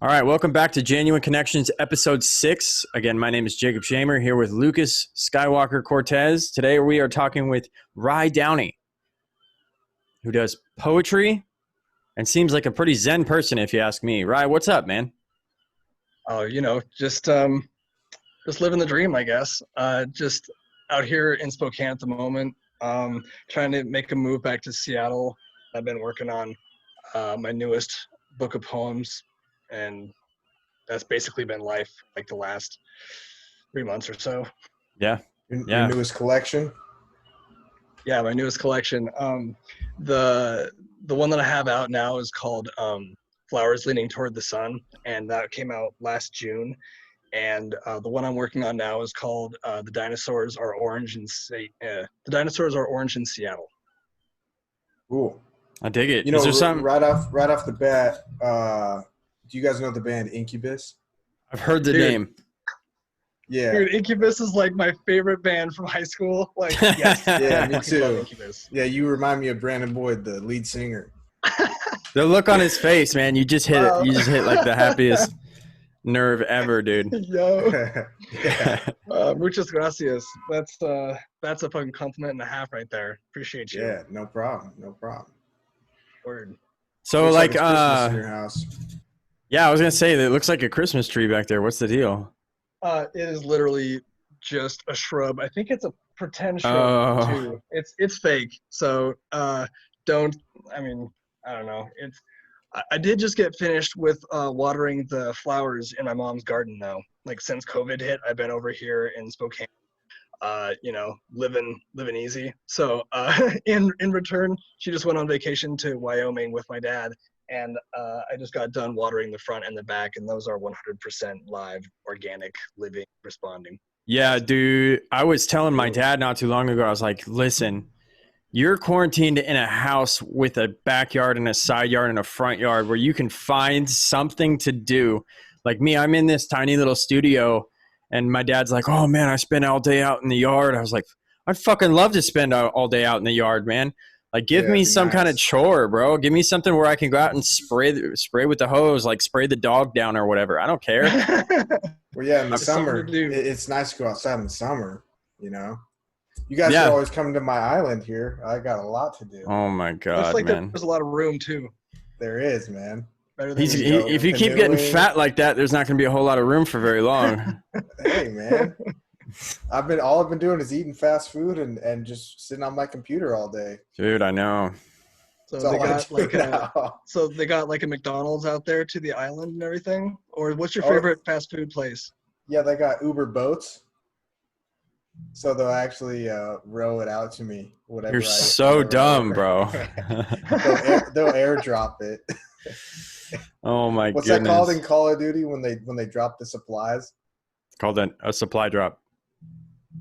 All right, welcome back to Genuine Connections, episode 6. Again, my name is Jacob Shamer here with Lucas Skywalker Cortez. Today we are talking with Downey, who does poetry and seems like a pretty zen person, if you ask me. What's up, man? Oh, just living the dream, I guess. Just out here in Spokane at the moment, trying to make a move back to Seattle. I've been working on my newest book of poems, and that's basically been life like the last 3 months or so. Yeah. Your newest collection? Yeah, my newest collection. The one that I have out now is called Flowers Leaning Toward the Sun, and that came out last June. And the one I'm working on now is called The Dinosaurs Are Orange in Seattle. Cool. I dig it. You know, is there something... right off the bat, do you guys know the band Incubus? I've heard the name. Yeah. Dude, Incubus is like my favorite band from high school. Like, yes. Yeah, me too. Yeah, you remind me of Brandon Boyd, the lead singer. The look on his face, man, you just hit it. You just hit like the happiest nerve ever, dude. Yo. Muchas gracias. That's a fucking compliment and a half right there. Appreciate you. Yeah, no problem. Word. So Looks like it's Christmas in your house. Yeah, I was gonna say that it looks like a Christmas tree back there. What's the deal? It is literally just a shrub. I think it's a pretend shrub too. It's fake. So I don't know. I did just get finished with watering the flowers in my mom's garden though. Like since COVID hit, I've been over here in Spokane, living easy. So in return, she just went on vacation to Wyoming with my dad. And I just got done watering the front and the back, and those are 100% live, organic, living, responding. Yeah, dude. I was telling my dad not too long ago, I was like, listen, you're quarantined in a house with a backyard and a side yard and a front yard where you can find something to do. Like me, I'm in this tiny little studio, and my dad's like, oh, man, I spend all day out in the yard. I was like, I'd fucking love to spend all day out in the yard, man. Like, give me some kind of chore, bro. Give me something where I can go out and spray with the hose, like spray the dog down or whatever. I don't care. Well, yeah, in the summer, it's nice to go outside in the summer, you know. You guys are always coming to my island here. I got a lot to do. Oh, my God, looks like man. There's a lot of room, too. There is, man. If you keep getting fat like that, there's not going to be a whole lot of room for very long. Hey, man. All I've been doing is eating fast food and just sitting on my computer all day. Dude, I know. So they got like a McDonald's out there to the island and everything? Or what's your favorite fast food place? Yeah, they got Uber boats. So they'll actually row it out to me. Whatever. You're so dumb, bro. they'll airdrop it. Oh my What's goodness. that called in Call of Duty when they drop the supplies? It's called a supply drop.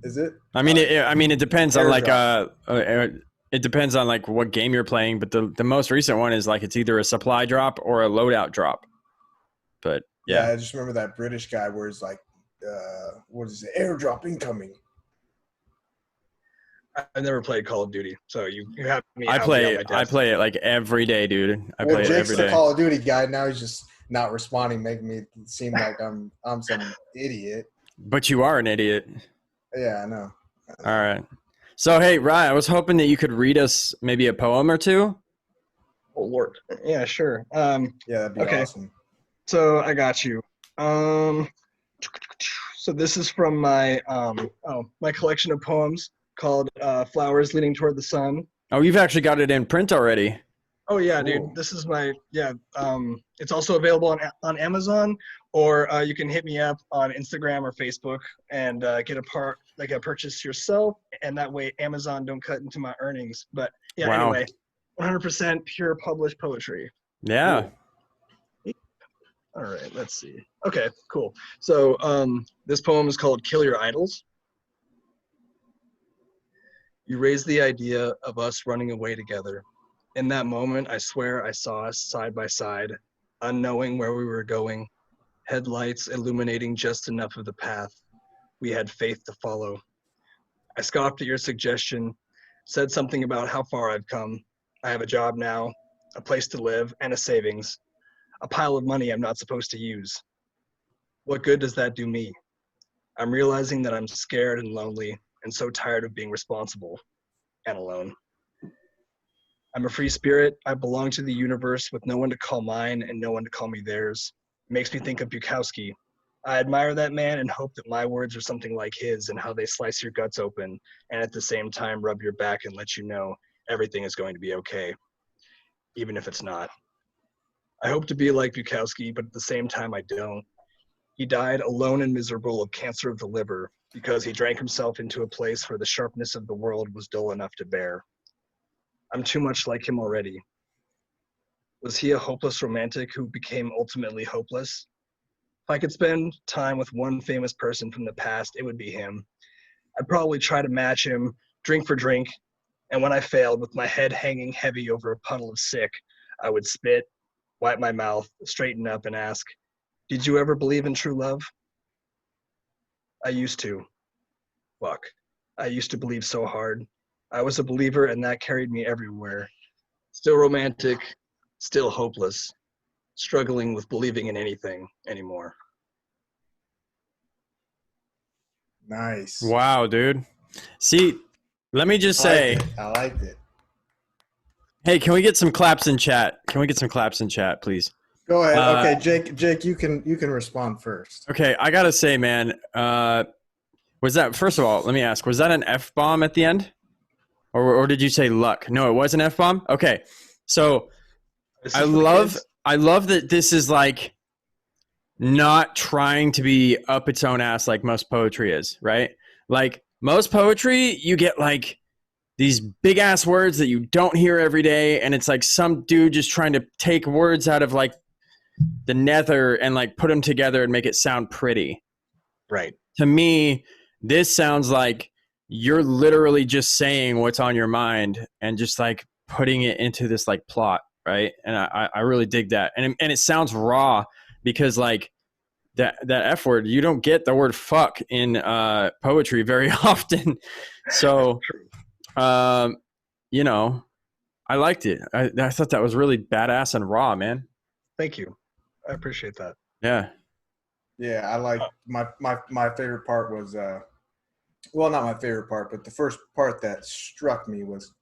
Is it? I mean, it depends on like it depends on like what game you're playing, but the most recent one is like it's either a supply drop or a loadout drop. But yeah, I just remember that British guy where it's like, what is it? Airdrop incoming. I've never played Call of Duty, so you have me. I play it like every day, dude. I play it every day. The Call of Duty guy. Now he's just not responding, making me seem like I'm some idiot. But you are an idiot. Yeah, I know. All right. So, hey, Ryan, I was hoping that you could read us maybe a poem or two. Oh, Lord. Yeah, sure. Yeah, that'd be awesome. So I got you. So this is from my my collection of poems called Flowers Leaning Toward the Sun. Oh, you've actually got it in print already. Oh, yeah, dude. This is my, it's also available on Amazon, or you can hit me up on Instagram or Facebook and get a purchase yourself, and that way Amazon don't cut into my earnings. But yeah, wow. Anyway, 100% pure published poetry. Yeah. Cool. All right, let's see. Okay, cool. So this poem is called Kill Your Idols. You raised the idea of us running away together. In that moment, I swear I saw us side by side, unknowing where we were going, headlights illuminating just enough of the path we had faith to follow. I scoffed at your suggestion, said something about how far I've come. I have a job now, a place to live, and a savings. a pile of money I'm not supposed to use. What good does that do me? I'm realizing that I'm scared and lonely and so tired of being responsible and alone. I'm a free spirit. I belong to the universe with no one to call mine and no one to call me theirs. It makes me think of Bukowski. I admire that man and hope that my words are something like his and how they slice your guts open and at the same time rub your back and let you know everything is going to be okay, even if it's not. I hope to be like Bukowski, but at the same time I don't. He died alone and miserable of cancer of the liver because he drank himself into a place where the sharpness of the world was dull enough to bear. I'm too much like him already. Was he a hopeless romantic who became ultimately hopeless? If I could spend time with one famous person from the past, it would be him. I'd probably try to match him, drink for drink, and when I failed, with my head hanging heavy over a puddle of sick, I would spit, wipe my mouth, straighten up, and ask, "Did you ever believe in true love?" I used to. Fuck. I used to believe so hard. I was a believer, and that carried me everywhere. Still romantic, still hopeless, struggling with believing in anything anymore. Nice. Wow, dude. See, let me just say, I liked it. Hey, can we get some claps in chat? Can we get some claps in chat, please? Go ahead. Okay, Jake, you can respond first. Okay, I gotta say, man, was that, first of all, let me ask, was that an F-bomb at the end? Or did you say luck? No, it was an F-bomb? Okay. So I love that this is like not trying to be up its own ass like most poetry is, right? Like most poetry, you get like these big ass words that you don't hear every day, and it's like some dude just trying to take words out of like the nether and like put them together and make it sound pretty. Right. To me, this sounds like you're literally just saying what's on your mind and just like putting it into this like plot, right? And I really dig that. And it sounds raw because like that F word, you don't get the word fuck in poetry very often. So, you know, I liked it. I thought that was really badass and raw, man. Thank you. I appreciate that. Yeah. Yeah, I like my favorite part was well, not my favorite part, but the first part that struck me was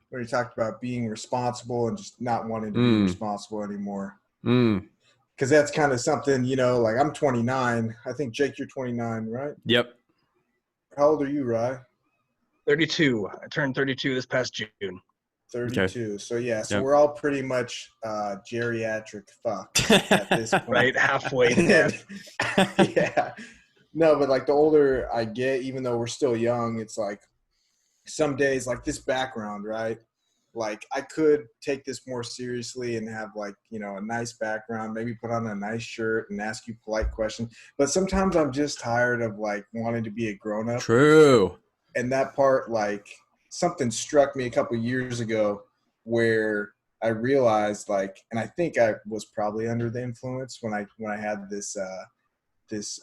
when you talked about being responsible and just not wanting to be responsible anymore. Because that's kind of something, you know, like I'm 29. I think, Jake, you're 29, right? Yep. How old are you, Rye? 32. I turned 32 this past June. 32. Okay. So, yeah, so yep. We're all pretty much geriatric fucked at this point. Right, halfway. Yeah. No, but like the older I get, even though we're still young, it's like some days like this background, right? Like I could take this more seriously and have like, you know, a nice background, maybe put on a nice shirt and ask you polite questions. But sometimes I'm just tired of like wanting to be a grown up. True. And that part, like something struck me a couple of years ago where I realized like, and I think I was probably under the influence when I had this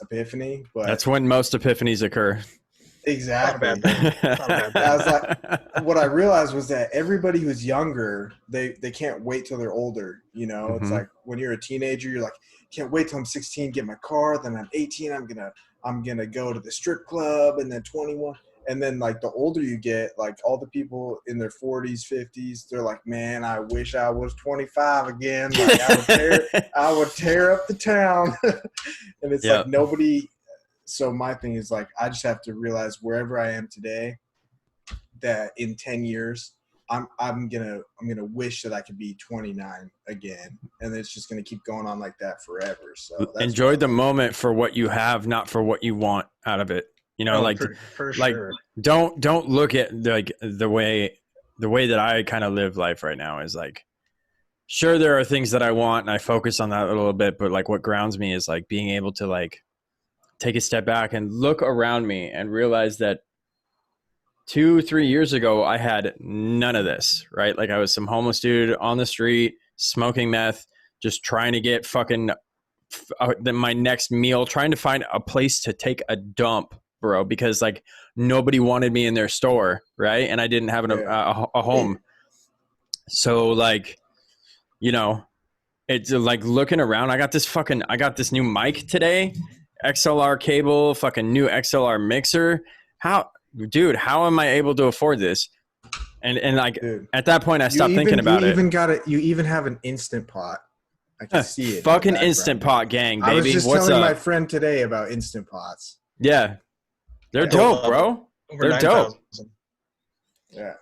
epiphany, but that's when most epiphanies occur. Exactly. I was like, what I realized was that everybody who's younger, they can't wait till they're older. You know, It's like when you're a teenager, you're like, can't wait till I'm 16, get my car. Then I'm 18, I'm gonna go to the strip club, and then 21. And then like the older you get, like all the people in their 40s, 50s, they're like, man, I wish I was 25 again. Like I would tear up the town. And it's like nobody. So my thing is like, I just have to realize wherever I am today, that in 10 years, I'm gonna wish that I could be 29 again, and it's just gonna keep going on like that forever. So enjoy the moment for what you have, not for what you want out of it. You know, for like sure. Don't look at like the way that I kind of live life right now is like, sure, there are things that I want and I focus on that a little bit, but like what grounds me is like being able to like take a step back and look around me and realize that 2-3 years ago, I had none of this, right? Like I was some homeless dude on the street, smoking meth, just trying to get fucking my next meal, trying to find a place to take a dump, bro, because like nobody wanted me in their store, right? And I didn't have a home. So like, you know, it's like looking around. I got this new mic today, XLR cable, fucking new XLR mixer. How am I able to afford this? And like, Dude, at that point, I stopped thinking about it. You even have an Instant Pot. I can see it. Fucking Instant Pot gang, baby. I was just What's telling up? my friend today about Instant Pots. Yeah, they're dope, bro. Over They're dope. 9,000. Yeah.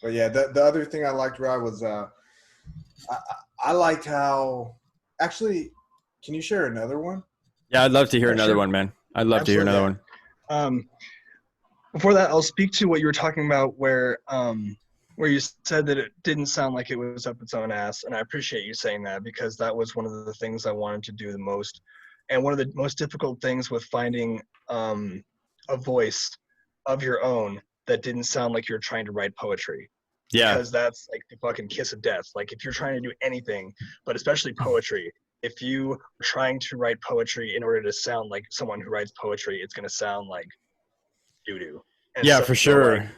But yeah, the other thing I liked, Rod, was I liked how actually. Can you share another one? Yeah, I'd love to hear another sure. one, man. I'd love to hear another one. Before that, I'll speak to what you were talking about where you said that it didn't sound like it was up its own ass, and I appreciate you saying that because that was one of the things I wanted to do the most. And one of the most difficult things with finding a voice of your own that didn't sound like you're trying to write poetry. Yeah. Because that's like the fucking kiss of death. Like if you're trying to do anything, but especially poetry, if you are trying to write poetry in order to sound like someone who writes poetry, it's going to sound like doo-doo. And yeah, for sure.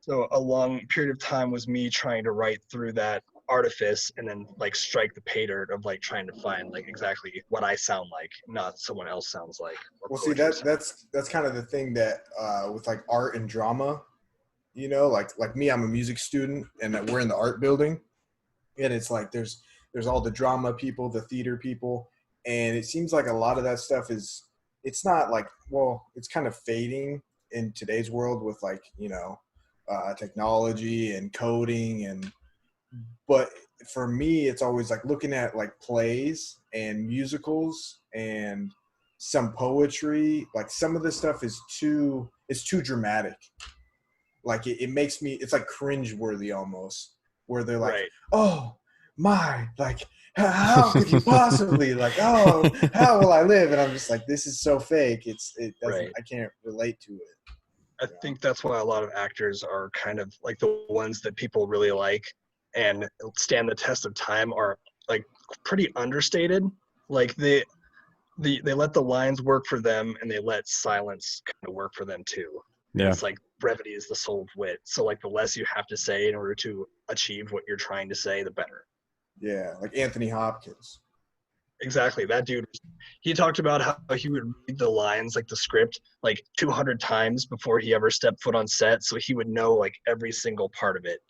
So a long period of time was me trying to write through that artifice and then like strike the pay dirt of like trying to find like exactly what I sound like, not someone else sounds like. Well, see, that's kind of the thing that with like art and drama, you know, like me, I'm a music student and we're in the art building, and it's like there's all the drama people, the theater people, and it seems like a lot of that stuff it's not like, well, it's kind of fading in today's world with like, you know, technology and coding but for me, it's always like looking at like plays and musicals and some poetry. Like some of this stuff is too dramatic. Like it makes me, it's like cringe-worthy almost, where they're like, right. Oh my, like how could you possibly like, oh, how will I live? And I'm just like, this is so fake. It doesn't, right. I can't relate to it. I think that's why a lot of actors are kind of like the ones that people really like and stand the test of time are like pretty understated. Like they let the lines work for them and they let silence kind of work for them too. Yeah. It's like brevity is the soul of wit. So like the less you have to say in order to achieve what you're trying to say, the better. Yeah, like Anthony Hopkins. Exactly. That dude, he talked about how he would read the lines, like the script, like 200 times before he ever stepped foot on set. So he would know like every single part of it.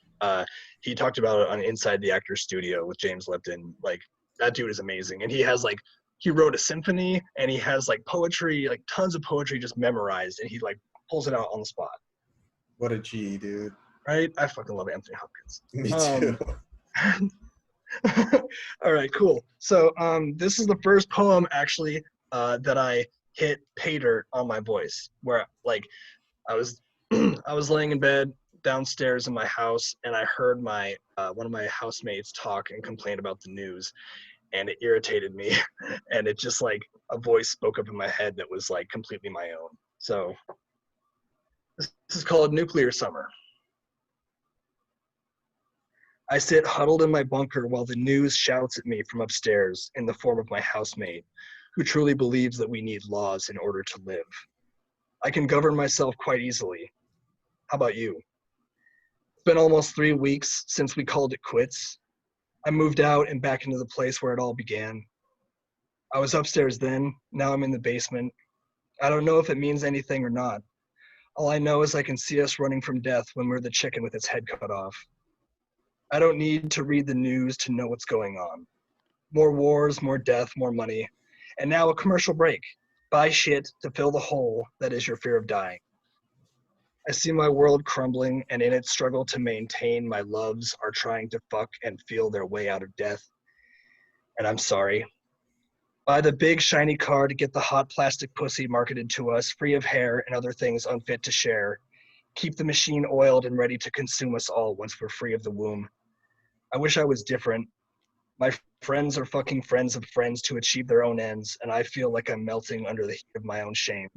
He talked about it on Inside the Actor's Studio with James Lipton. Like that dude is amazing. And he has like, he wrote a symphony and he has like poetry, like tons of poetry just memorized. And he like pulls it out on the spot. What a G, dude. Right? I fucking love Anthony Hopkins. Me too. All right, cool. So this is the first poem actually that I hit pay dirt on my voice, where like I was I was laying in bed downstairs in my house and I heard my one of my housemates talk and complain about the news, and it irritated me, and it just like a voice spoke up in my head that was like completely my own. So this is called Nuclear Summer. I sit huddled in my bunker while the news shouts at me from upstairs in the form of my housemate, who truly believes that we need laws in order to live. I can govern myself quite easily. How about you? It's been almost 3 weeks since we called it quits. I moved out and back into the place where it all began. I was upstairs then, now I'm in the basement. I don't know if it means anything or not. All I know is I can see us running from death when we're the chicken with its head cut off. I don't need to read the news to know what's going on. More wars, more death, more money. And now a commercial break. Buy shit to fill the hole that is your fear of dying. I see my world crumbling, and in its struggle to maintain, my loves are trying to fuck and feel their way out of death. And I'm sorry. Buy the big shiny car to get the hot plastic pussy marketed to us, free of hair and other things unfit to share. Keep the machine oiled and ready to consume us all once we're free of the womb. I wish I was different. My friends are fucking friends of friends to achieve their own ends, and I feel like I'm melting under the heat of my own shame.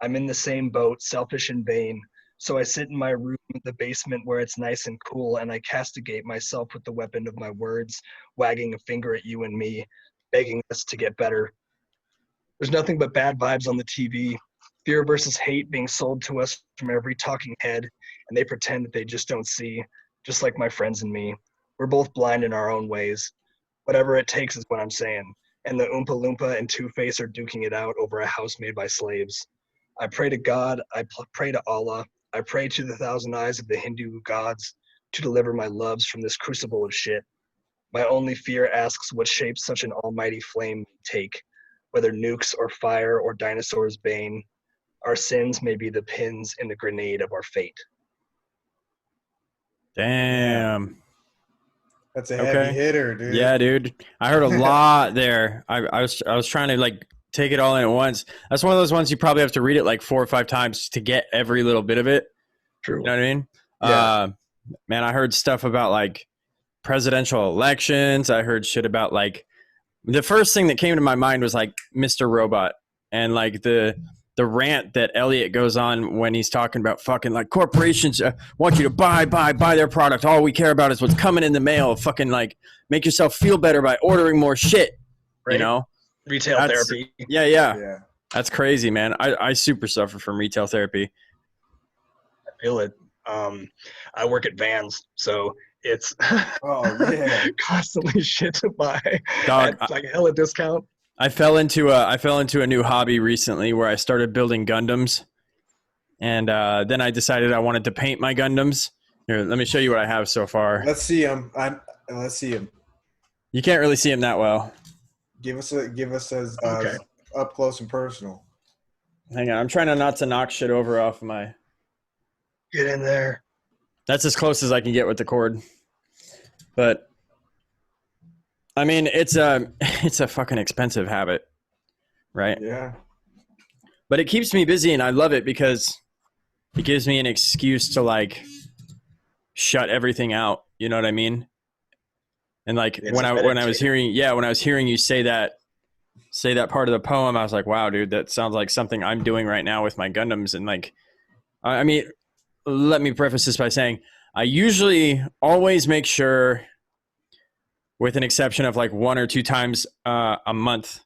I'm in the same boat, selfish and vain, so I sit in my room in the basement where it's nice and cool, and I castigate myself with the weapon of my words, wagging a finger at you and me, begging us to get better. There's nothing but bad vibes on the TV, fear versus hate being sold to us from every talking head, and they pretend that they just don't see, just like my friends and me. We're both blind in our own ways. Whatever it takes is what I'm saying. And the Oompa Loompa and Two-Face are duking it out over a house made by slaves. I pray to God, pray to Allah, I pray to the thousand eyes of the Hindu gods to deliver my loves from this crucible of shit. My only fear asks what shape such an almighty flame may take, whether nukes or fire or dinosaurs' bane. Our sins may be the pins in the grenade of our fate. Damn. That's a heavy hitter, dude. Yeah, dude. I heard a lot there. I was trying to like take it all in at once. That's one of those ones you probably have to read it like 4 or 5 times to get every little bit of it. True. You know what I mean? Yeah. Man, I heard stuff about like presidential elections. I heard shit about like the first thing that came to my mind was like Mr. Robot and like the rant that Elliot goes on when he's talking about fucking like corporations want you to buy their product. All we care about is what's coming in the mail. Fucking like make yourself feel better by ordering more shit. Right. You know, retail therapy. Yeah. That's crazy, man. I super suffer from retail therapy. I feel it. I work at Vans, so it's constantly shit to buy. Dog, at like hella discount. I fell into a new hobby recently where I started building Gundams, and then I decided I wanted to paint my Gundams. Here, let me show you what I have so far. Let's see them. Let's see them. You can't really see them that well. Give us as up close and personal. Hang on, I'm trying not to knock shit over off of my. Get in there. That's as close as I can get with the cord, but. I mean, it's a fucking expensive habit, right? Yeah. But it keeps me busy, and I love it because it gives me an excuse to like shut everything out. You know what I mean? And like when I was hearing you say that part of the poem, I was like, wow, dude, that sounds like something I'm doing right now with my Gundams. And like, I mean, let me preface this by saying I usually always make sure, with an exception of like 1 or 2 times a month,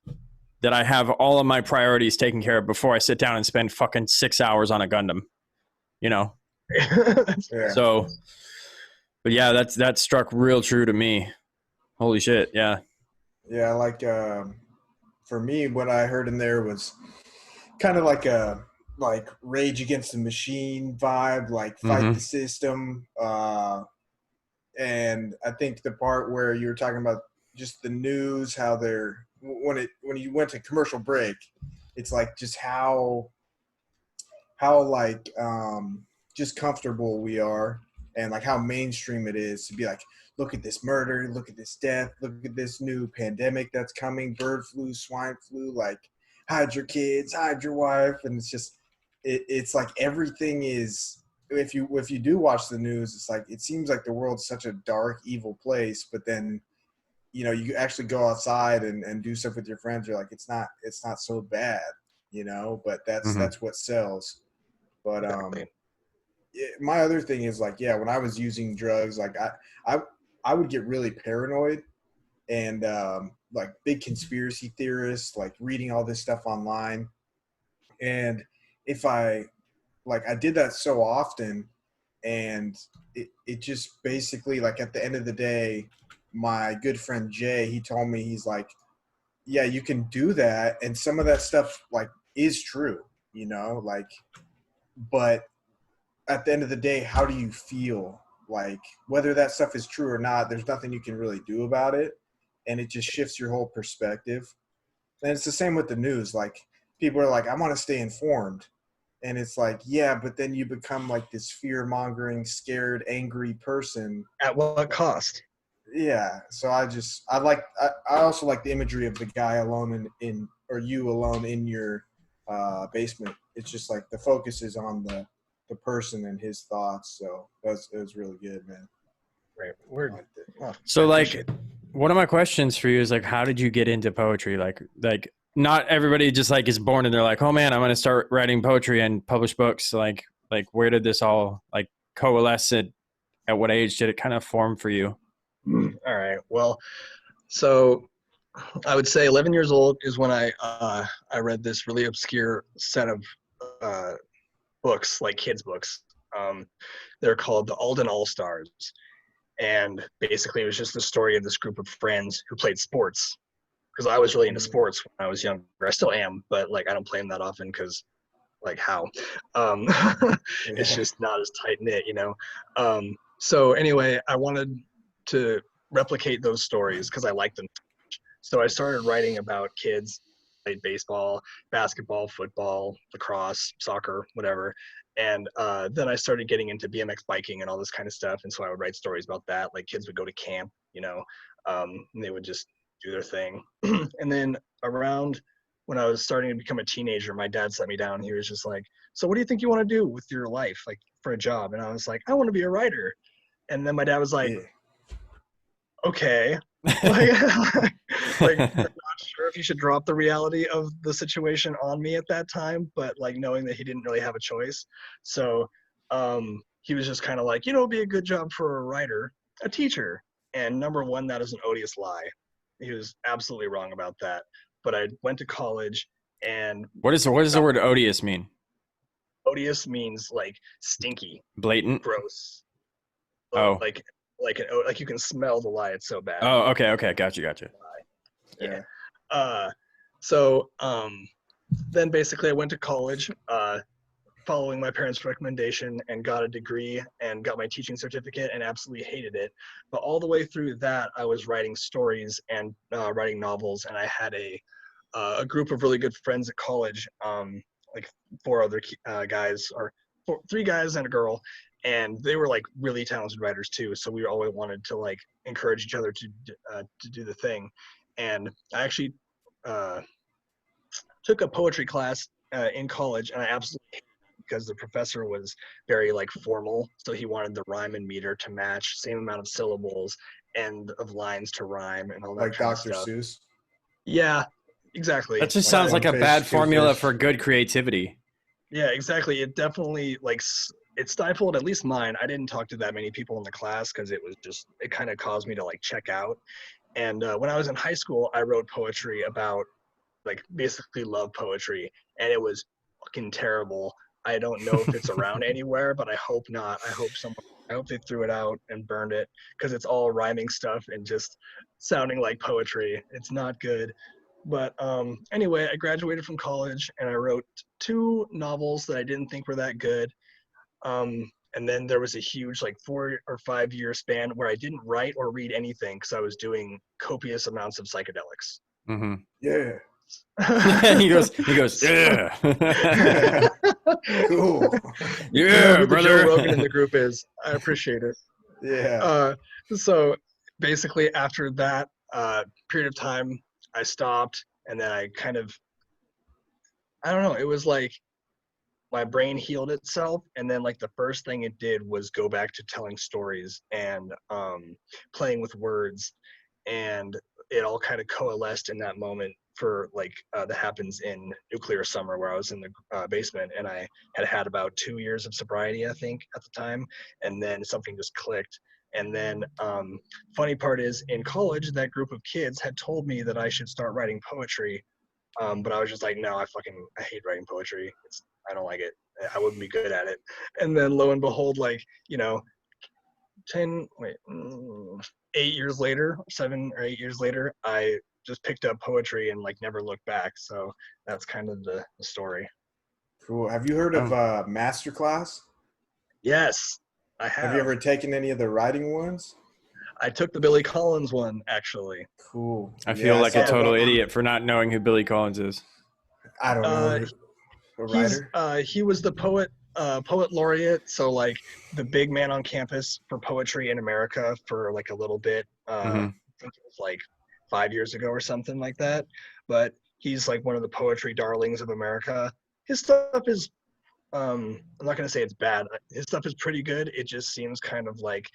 that I have all of my priorities taken care of before I sit down and spend fucking 6 hours on a Gundam, you know? Yeah. So, but yeah, that struck real true to me. Holy shit. Yeah. Yeah. Like, for me, what I heard in there was kind of like a, like Rage Against the Machine vibe, like fight the system. And I think the part where you were talking about just the news, how they're when you went to commercial break, it's like just how like just comfortable we are, and like how mainstream it is to be like, look at this murder, look at this death, look at this new pandemic that's coming, bird flu, swine flu, like hide your kids, hide your wife, and it's just it's like everything is. If you do watch the news, it's like it seems like the world's such a dark, evil place. But then, you know, you actually go outside and do stuff with your friends. You're like, it's not so bad, you know. But that's what sells. But my other thing is like, yeah, when I was using drugs, like I would get really paranoid and like big conspiracy theorists, like reading all this stuff online, and if I did that so often, and it just basically, like, at the end of the day, my good friend Jay, he told me, he's like, yeah, you can do that, and some of that stuff, like, is true, you know, like, but at the end of the day, how do you feel? Like, whether that stuff is true or not, there's nothing you can really do about it, and it just shifts your whole perspective. And it's the same with the news. Like, people are like, I want to stay informed. And it's like, yeah, but then you become like this fear-mongering, scared, angry person. At what cost? Yeah. So I also like the imagery of the guy alone or you alone in your basement. It's just like the focus is on the person and his thoughts. So it was really good, man. Right. Word. So like, one of my questions for you is like, how did you get into poetry? Like not everybody just like is born and they're like, oh man, I'm going to start writing poetry and publish books. Like where did this all like coalesce at what age did it kind of form for you? All right. Well, so I would say 11 years old is when I read this really obscure set of books, like kids books. They're called the Alden All-Stars. And basically it was just the story of this group of friends who played sports, because I was really into sports when I was younger. I still am, but like I don't play them that often because like how it's just not as tight knit, you know. So anyway, I wanted to replicate those stories because I liked them. So I started writing about kids played baseball, basketball, football, lacrosse, soccer, whatever. And then I started getting into BMX biking and all this kind of stuff. And so I would write stories about that. Like kids would go to camp, you know, and they would just do their thing. And then around when I was starting to become a teenager, my dad sat me down. He was just like, so what do you think you want to do with your life, like for a job? And I was like, I want to be a writer. And then my dad was like, okay. like, like I'm not sure if you should drop the reality of the situation on me at that time, but like knowing that he didn't really have a choice. So he was just kind of like, you know, it'd be a good job for a writer, a teacher. And number one, that is an odious lie. He was absolutely wrong about that. But I went to college and what does the word odious mean? Odious means like stinky, blatant, gross. Oh, like you can smell the lie. It's so bad. Oh, okay, gotcha. Yeah. So then basically I went to college, following my parents' recommendation, and got a degree and got my teaching certificate and absolutely hated it. But all the way through that, I was writing stories and writing novels, and I had a group of really good friends at college, like four other guys, or three guys and a girl, and they were like really talented writers too. So we always wanted to like encourage each other to do the thing. And I actually took a poetry class in college, and I absolutely hated it because the professor was very like formal. So he wanted the rhyme and meter to match, same amount of syllables and of lines to rhyme and all that like kind Dr. of stuff. Seuss. Yeah, exactly. That just sounds like a bad formula for good creativity. Yeah, exactly. It definitely like it stifled at least mine. I didn't talk to that many people in the class because it was just, it kind of caused me to like check out. And when I was in high school, I wrote poetry about like basically love poetry, and it was fucking terrible. I don't know if it's around anywhere, but I hope not. I hope they threw it out and burned it, because it's all rhyming stuff and just sounding like poetry. It's not good. But anyway, I graduated from college and I wrote 2 novels that I didn't think were that good. And then there was a huge like 4 or 5 year span where I didn't write or read anything because I was doing copious amounts of psychedelics. Mm-hmm. Yeah. he goes, yeah. Cool. Yeah, who the brother. Joe Rogan in the group is. I appreciate it. Yeah. So basically after that period of time, I stopped, and then I kind of, I don't know, it was like my brain healed itself, and then like the first thing it did was go back to telling stories and playing with words, and it all kind of coalesced in that moment for like that happens in Nuclear Summer, where I was in the basement, and I had about 2 years of sobriety, I think, at the time, and then something just clicked. And then funny part is, in college, that group of kids had told me that I should start writing poetry, but I was just like, no, I hate writing poetry. I don't like it. I wouldn't be good at it. And then lo and behold, like, you know, 8 years later, 7 or 8 years later, I just picked up poetry and like never looked back. So that's kind of the story. Cool. Have you heard of Masterclass? Yes, I have. Have you ever taken any of the writing ones? I took the Billy Collins one, actually. Cool. I feel like a total idiot for not knowing who Billy Collins is. I don't know. A writer? He was the poet laureate, so like the big man on campus for poetry in America for like a little bit. I think it was like 5 years ago or something like that. But he's like one of the poetry darlings of America. His stuff is, I'm not gonna say it's bad. His stuff is pretty good. It just seems kind of like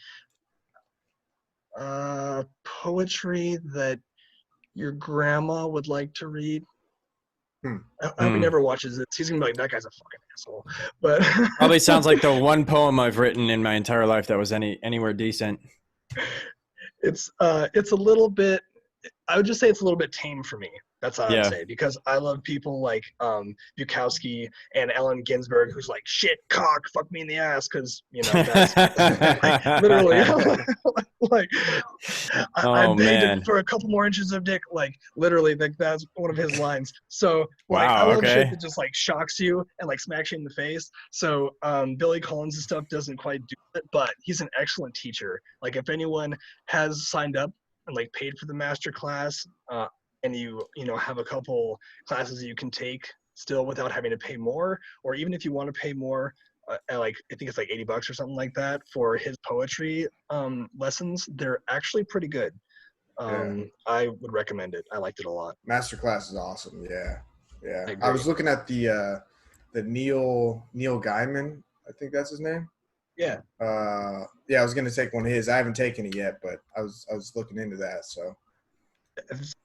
poetry that your grandma would like to read. I hope he never watches this. He's gonna be like, that guy's a fucking asshole. But probably sounds like the one poem I've written in my entire life that was anywhere decent. It's a little bit. I would just say it's a little bit tame for me. That's what I would Yeah. say, because I love people like Bukowski and Ellen Ginsberg, who's like, shit, cock, fuck me in the ass, because that's like, literally like I Oh begged man. for a couple more inches of dick, like literally, like that's one of his lines. So like I Wow, love shit okay. that just like shocks you and like smacks you in the face. So Billy Collins and stuff doesn't quite do it, but he's an excellent teacher. Like if anyone has signed up and like paid for the master class, and you have a couple classes you can take still without having to pay more, or even if you want to pay more, like I think it's like $80 or something like that for his poetry lessons, they're actually pretty good. I would recommend it. I liked it a lot. Masterclass is awesome. Yeah. I was looking at the Neil Gaiman. I think that's his name. Yeah. I was gonna take one of his. I haven't taken it yet, but I was looking into that. So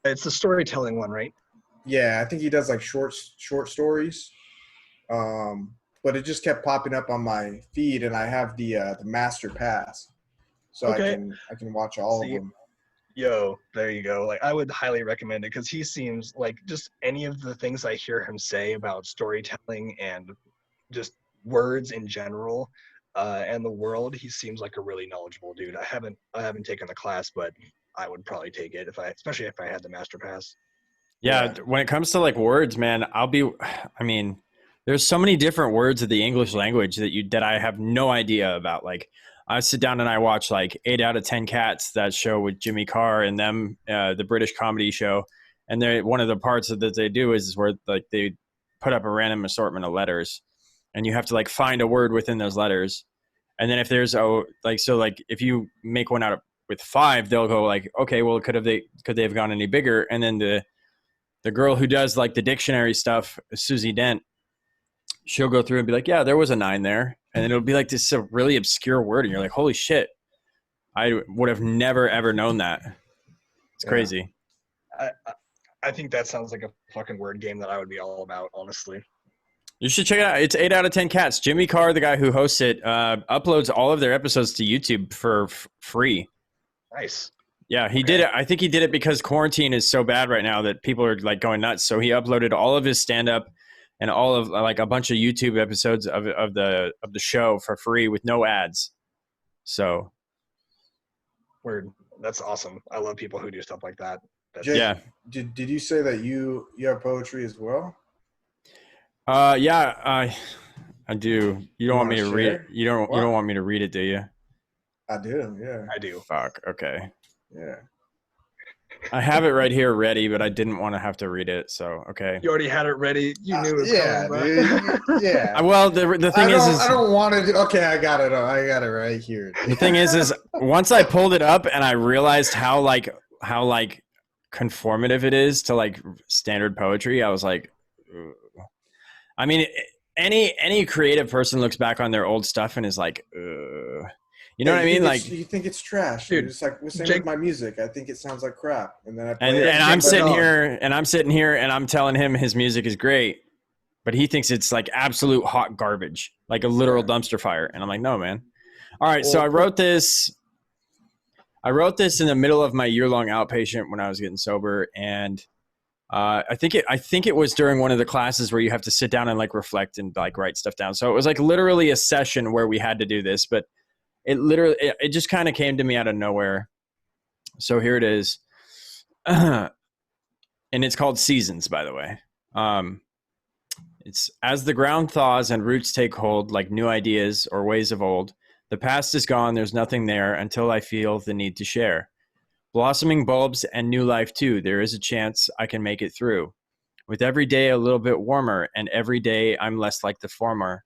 it's the storytelling one, right? Yeah, I think he does like short stories. But it just kept popping up on my feed, and I have the master pass, so Okay. I can watch all of them. Yo, there you go. Like I would highly recommend it, because he seems like, just any of the things I hear him say about storytelling and just words in general, and the world, he seems like a really knowledgeable dude. I haven't taken the class, but I would probably take it especially if I had the master pass. Yeah, when it comes to like words, man, there's so many different words of the English language that I have no idea about. Like I sit down and I watch like 8 out of 10 Cats, that show with Jimmy Carr and them, the British comedy show. And one of the parts that they do is where like they put up a random assortment of letters, and you have to like find a word within those letters. And then if there's if you make one with 5, they'll go like, okay, well, could they have gone any bigger? And then the girl who does like the dictionary stuff, Susie Dent, she'll go through and be like, yeah, there was a 9 there. And then it'll be like this really obscure word. And you're like, holy shit, I would have never, ever known that. It's crazy. I think that sounds like a fucking word game that I would be all about, honestly. You should check it out. It's 8 out of 10 Cats. Jimmy Carr, the guy who hosts it, uploads all of their episodes to YouTube for free. Nice. Yeah, he did it. I think he did it because quarantine is so bad right now that people are like going nuts. So he uploaded all of his stand-up and all of like a bunch of YouTube episodes of the show for free with no ads. So, word. That's awesome. I love people who do stuff like that. Jake, yeah. Did you say that you have poetry as well? Yeah, I do. You don't want me to read it. You don't want me to read it, do you? I do. Yeah. I do. Fuck. Okay. Yeah. I have it right here ready, but I didn't want to have to read it. So, okay. You already had it ready. You knew it was coming, bro. Dude. Yeah. Well, the thing is I don't want to. Okay, I got it. I got it right here. The thing is once I pulled it up and I realized how conformative it is to like standard poetry, I was like, ugh. I mean, any creative person looks back on their old stuff and is like, ugh. You know what I mean? Like, you think it's trash, dude. It's like the same with my music. I think it sounds like crap, and then I play it. And I'm sitting here, and I'm telling him his music is great, but he thinks it's like absolute hot garbage, like a literal dumpster fire. And I'm like, no, man. All right, so I wrote this in the middle of my year-long outpatient when I was getting sober, and I think it was during one of the classes where you have to sit down and like reflect and like write stuff down. So it was like literally a session where we had to do this, but it just kind of came to me out of nowhere. So here it is. And it's called Seasons, by the way. It's as the ground thaws and roots take hold like new ideas or ways of old. The past is gone. There's nothing there until I feel the need to share. Blossoming bulbs and new life too. There is a chance I can make it through. With every day a little bit warmer, and every day I'm less like the former.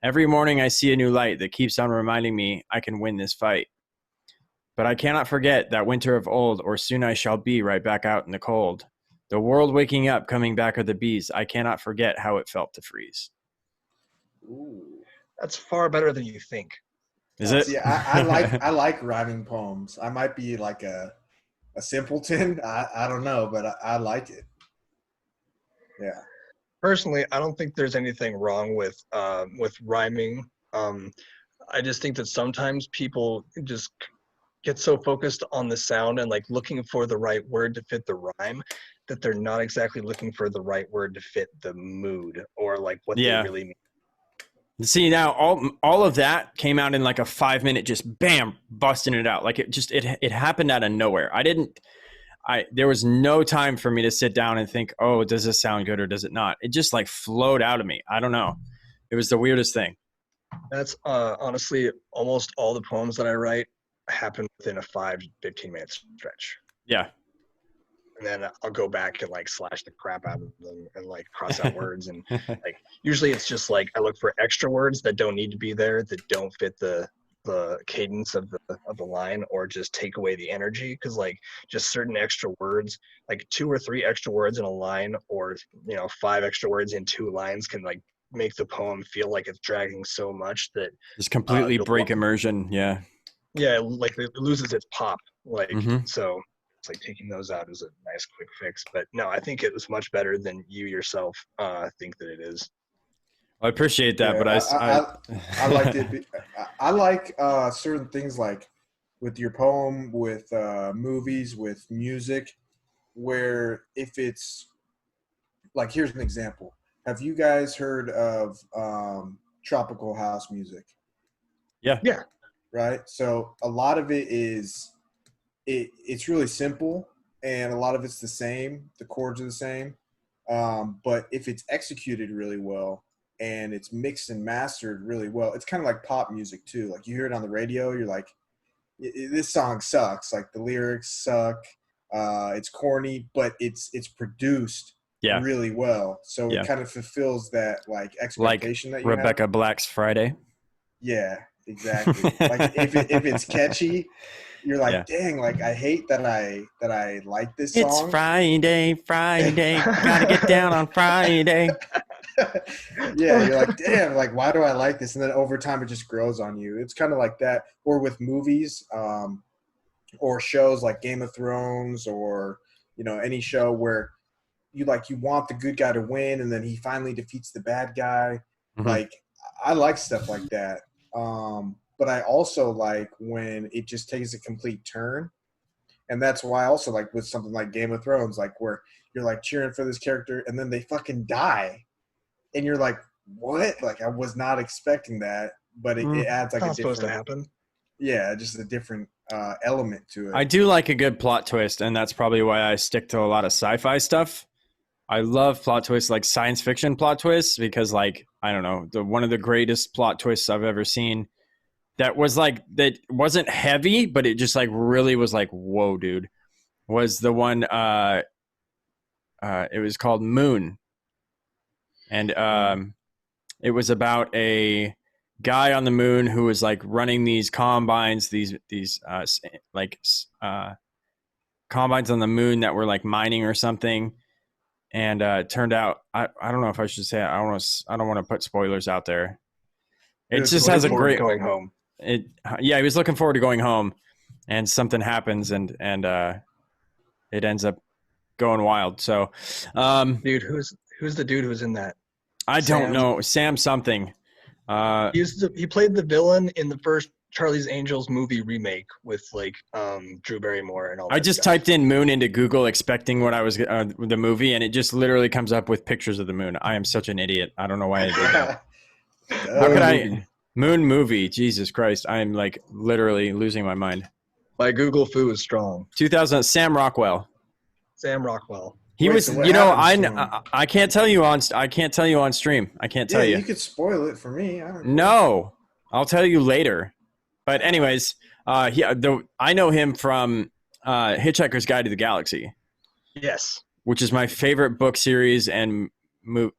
Every morning I see a new light that keeps on reminding me I can win this fight. But I cannot forget that winter of old, or soon I shall be right back out in the cold. The world waking up, coming back are the bees. I cannot forget how it felt to freeze. Ooh, that's far better than you think. Is it? Yeah, I like rhyming poems. I might be like a simpleton. I don't know, but I like it. Yeah. Personally, I don't think there's anything wrong with rhyming. I just think that sometimes people just get so focused on the sound and like looking for the right word to fit the rhyme that they're not exactly looking for the right word to fit the mood or like what they Yeah. really mean. See, now all of that came out in like a 5 minute, just bam, busting it out. Like it happened out of nowhere. There was no time for me to sit down and think, oh, does this sound good or does it not? It just like flowed out of me. I don't know. It was the weirdest thing. That's honestly almost all the poems that I write happen within a 5 to 15 minute stretch. Yeah. And then I'll go back and like slash the crap out of them and like cross out words. And like, usually it's just like, I look for extra words that don't need to be there, that don't fit the cadence of the line, or just take away the energy. Cause like just certain extra words, like 2 or 3 extra words in a line, or, 5 extra words in 2 lines can like make the poem feel like it's dragging so much that just completely break immersion. Yeah. Yeah. Like it loses its pop. Like, Mhm. so it's like taking those out is a nice quick fix. But no, I think it was much better than you yourself think that it is. I appreciate that, Yeah, but I liked it. I like certain things like with your poem, with movies, with music, where if it's like, here's an example. Have you guys heard of tropical house music? Yeah. Yeah. Right. So a lot of it is it's really simple, and a lot of it's the same. The chords are the same, but if it's executed really well and it's mixed and mastered really well, it's kind of like pop music too. Like you hear it on the radio, you're like, this song sucks. Like the lyrics suck. It's corny, but it's produced really well. So it kind of fulfills that like expectation that you Rebecca have. Black's Friday. Yeah, exactly. Like if it's catchy, you're like, dang, like I hate that I like this song. It's Friday, gotta get down on Friday. Yeah, you're like, damn, like why do I like this? And then over time it just grows on you. It's kind of like that. Or with movies, or shows like Game of Thrones, or any show where you want the good guy to win and then he finally defeats the bad guy. Mhm. Like I like stuff like that. But I also like when it just takes a complete turn. And that's why I also like with something like Game of Thrones, like where you're like cheering for this character and then they fucking die. And you're like, what? Like I was not expecting that, but it adds like Not a different, supposed to happen. Yeah, just a different element to it. I do like a good plot twist, and that's probably why I stick to a lot of sci-fi stuff. I love plot twists, like science fiction plot twists, because like, I don't know, one of the greatest plot twists I've ever seen that wasn't heavy, but it just like really was like, whoa, dude, was the one it was called Moon. And it was about a guy on the moon who was like running these combines, these combines on the moon that were like mining or something. And it turned out, I don't know if I should say it. I don't want to put spoilers out there. It just has a great going home. He was looking forward to going home, and something happens, and it ends up going wild. So, dude, who's the dude who's in that? I don't know. Sam something. He played the villain in the first Charlie's Angels movie remake with like Drew Barrymore and all that. I just typed in moon into Google expecting what I was the movie, and it just literally comes up with pictures of the moon. I am such an idiot. I don't know why I did that. How could I? Moon movie. Jesus Christ. I am like literally losing my mind. My Google foo is strong. 2000 Sam Rockwell. He was, so I can't tell you on stream. I can't tell you. You could spoil it for me. No, I'll tell you later. But anyways, I know him from Hitchhiker's Guide to the Galaxy. Yes. Which is my favorite book series and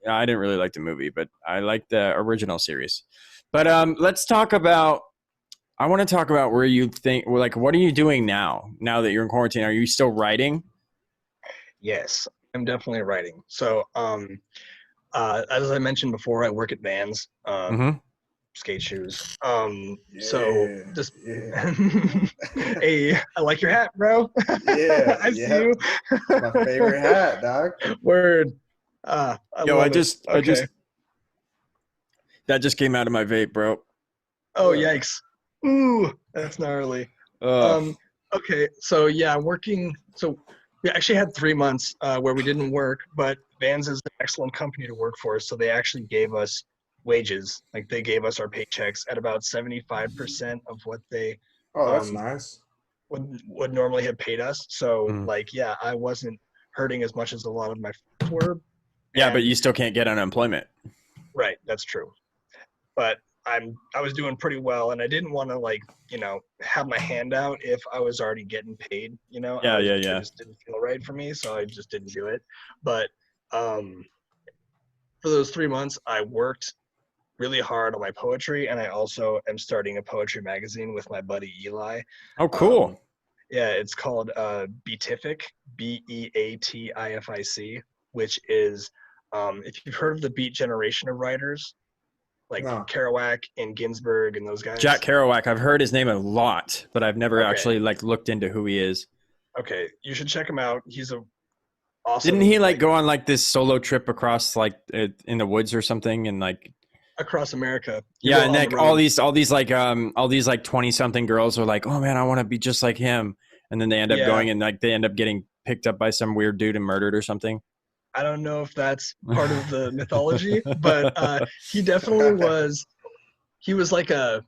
I didn't really like the movie, but I like the original series. But let's talk about. I want to talk about where you think, like, what are you doing now that you're in quarantine? Are you still writing? Yes, I'm definitely writing. So, as I mentioned before, I work at Vans, skate shoes. So just, hey, I like your hat, bro. Yeah, I see you. My favorite hat, dog. Word. I just that just came out of my vape, bro. Oh, yikes. Ooh, that's gnarly. Ugh. Okay, so yeah, working. So we actually had 3 months where we didn't work, but Vans is an excellent company to work for. So they actually gave us wages. Like they gave us our paychecks at about 75% of what they Oh, that's um, nice. would normally have paid us. So Mm. like, yeah, I wasn't hurting as much as a lot of my friends were. Yeah, but And you still can't get unemployment. right, that's true. But I was doing pretty well, and I didn't want to like have my hand out if I was already getting paid. Yeah, yeah, It yeah. just didn't feel right for me, so I just didn't do it. But um, for those 3 months, I worked really hard on my poetry, and I also am starting a poetry magazine with my buddy Eli. Oh, Um, cool. yeah, it's called Beatific, Beatific, which is if you've heard of the Beat generation of writers like No. Kerouac and Ginsberg and those Jack guys. Kerouac. I've heard his name a lot, but I've never Okay, actually like looked into who he is. okay, you should check him out. He's a Didn't awesome he like like go on like this solo trip across like in the woods or something and like across America. He yeah, wrote and On the like all Road. these all these like 20 something girls are like, "Oh man, I want to be just like him." And then they end up Yeah, going and like they end up getting picked up by some weird dude and murdered or something. I don't know if that's part of the mythology, but he definitely was. He was like I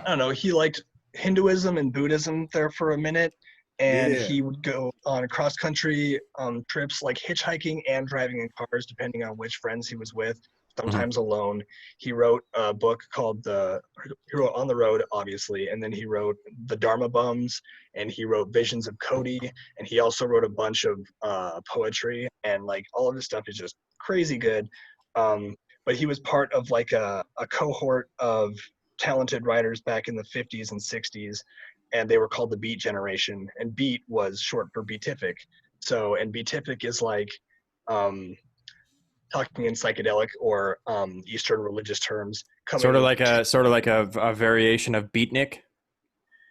don't know. He liked Hinduism and Buddhism there for a minute, and Yeah. he would go on cross country trips like hitchhiking and driving in cars, depending on which friends he was with. Mhm. Sometimes alone. He wrote a book called He wrote On the Road, obviously, and then he wrote The Dharma Bums, and he wrote Visions of Cody, and he also wrote a bunch of poetry, and like all of his stuff is just crazy good. Um, but he was part of like a cohort of talented writers back in the 50s and 60s, and they were called the Beat generation, and Beat was short for beatific. So and beatific is like um, talking in psychedelic or Eastern religious terms, coming to, Sort of like a variation of beatnik.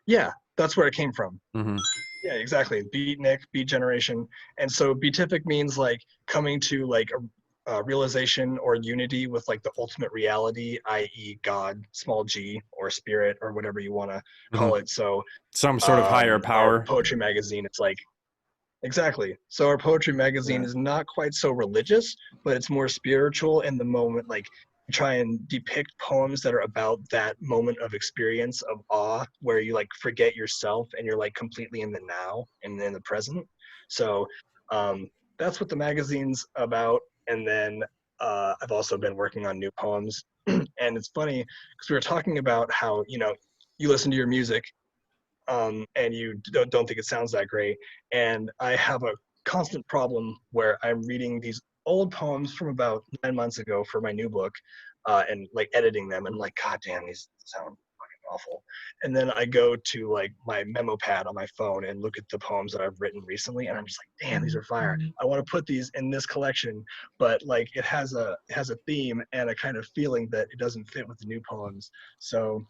yeah, that's where it came from. Hmm. Yeah, exactly. Beatnik, Beat generation. And so beatific means like coming to like a realization or unity with like the ultimate reality, i.e. God, small g, or spirit, or whatever you want to Hmm. call it. So Some sort of higher our power. poetry magazine, it's like, exactly. So our poetry magazine Yeah. is not quite so religious, but it's more spiritual in the moment. Like we try and depict poems that are about that moment of experience of awe where you like forget yourself and you're like completely in the now and in the present. So um, that's what the magazine's about. And then I've also been working on new poems. And it's funny because we were talking about how, you listen to your music and you don't think it sounds that great. And I have a constant problem where I'm reading these old poems from about 9 months ago for my new book, and like editing them, and like, God damn, these sound fucking awful. And then I go to like my memo pad on my phone and look at the poems that I've written recently, and I'm just like, damn, these are fire. I want to put these in this collection, but like it has a theme and a kind of feeling that it doesn't fit with the new poems. So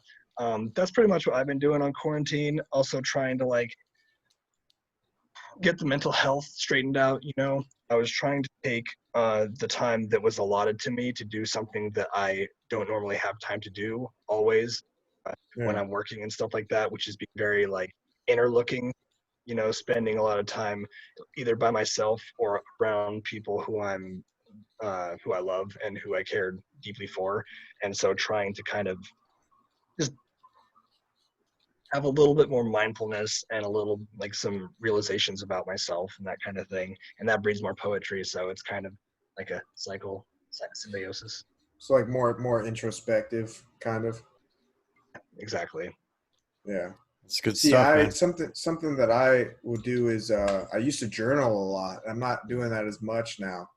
that's pretty much what I've been doing on quarantine. Also trying to like get the mental health straightened out. I was trying to take the time that was allotted to me to do something that I don't normally have time to do always when Yeah. I'm working and stuff like that, which is being very like inner looking. Spending a lot of time either by myself or around people who I love and who I cared deeply for, and so trying to kind of just have a little bit more mindfulness and a little like some realizations about myself and that kind of thing, and that breeds more poetry, so it's kind of like a cycle, symbiosis. So like more introspective kind of. Exactly. Yeah. It's good See, stuff, I man. something that I would do is I used to journal a lot. I'm not doing that as much now.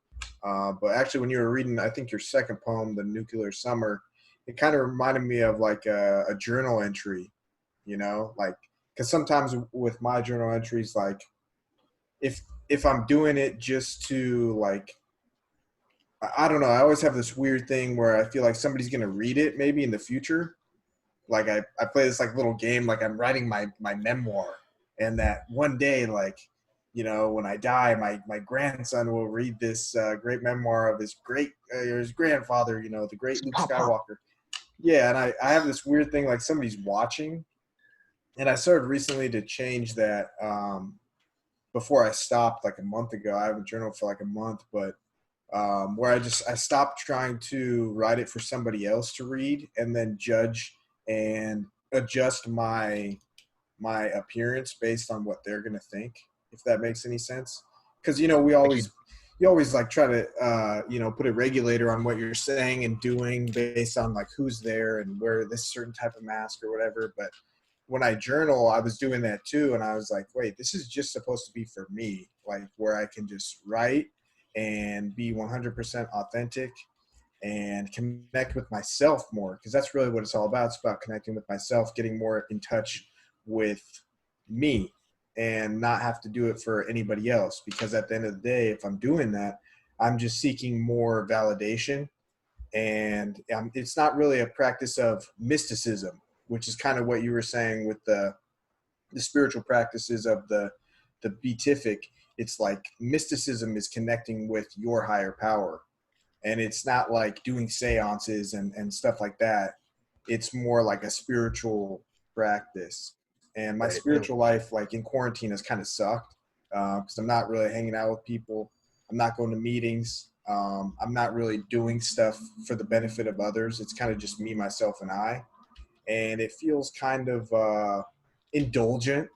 But actually, when you were reading, I think your second poem, "The Nuclear Summer," it kind of reminded me of like a journal entry. Like because sometimes with my journal entries, like if if I'm doing it just to like I don't know, I always have this weird thing where I feel like somebody's gonna read it maybe in the future. Like I play this like little game, like I'm writing my memoir, and that one day, like when I die, my grandson will read this great memoir of his grandfather, the great Luke Pop pop. Skywalker. Yeah, and I have this weird thing like somebody's watching, And I started recently to change that. Before I stopped like a month ago, I haven't journaled for like a month, but where I stopped trying to write it for somebody else to read and then judge and adjust my appearance based on what they're gonna think, if that makes any sense. Because you always like try to put a regulator on what you're saying and doing based on like who's there and wear this certain type of mask or whatever. But when I journal, I was doing that too, and I was like, wait, this is just supposed to be for me, like where I can just write and be 100% authentic and connect with myself more, because that's really what it's all about. It's about connecting with myself, getting more in touch with me and not have to do it for anybody else. Because at the end of the day, if I'm doing that, I'm just seeking more validation. And it's not really a practice of mysticism, which is kind of what you were saying with the spiritual practices of the beatific. It's like mysticism is connecting with your higher power, and it's not like doing seances and stuff like that. It's more like a spiritual practice. And my Right. spiritual life, like in quarantine, has kind of sucked because I'm not really hanging out with people. I'm not going to meetings. I'm not really doing stuff for the benefit of others. It's kind of just me, myself, and I. And it feels kind of indulgent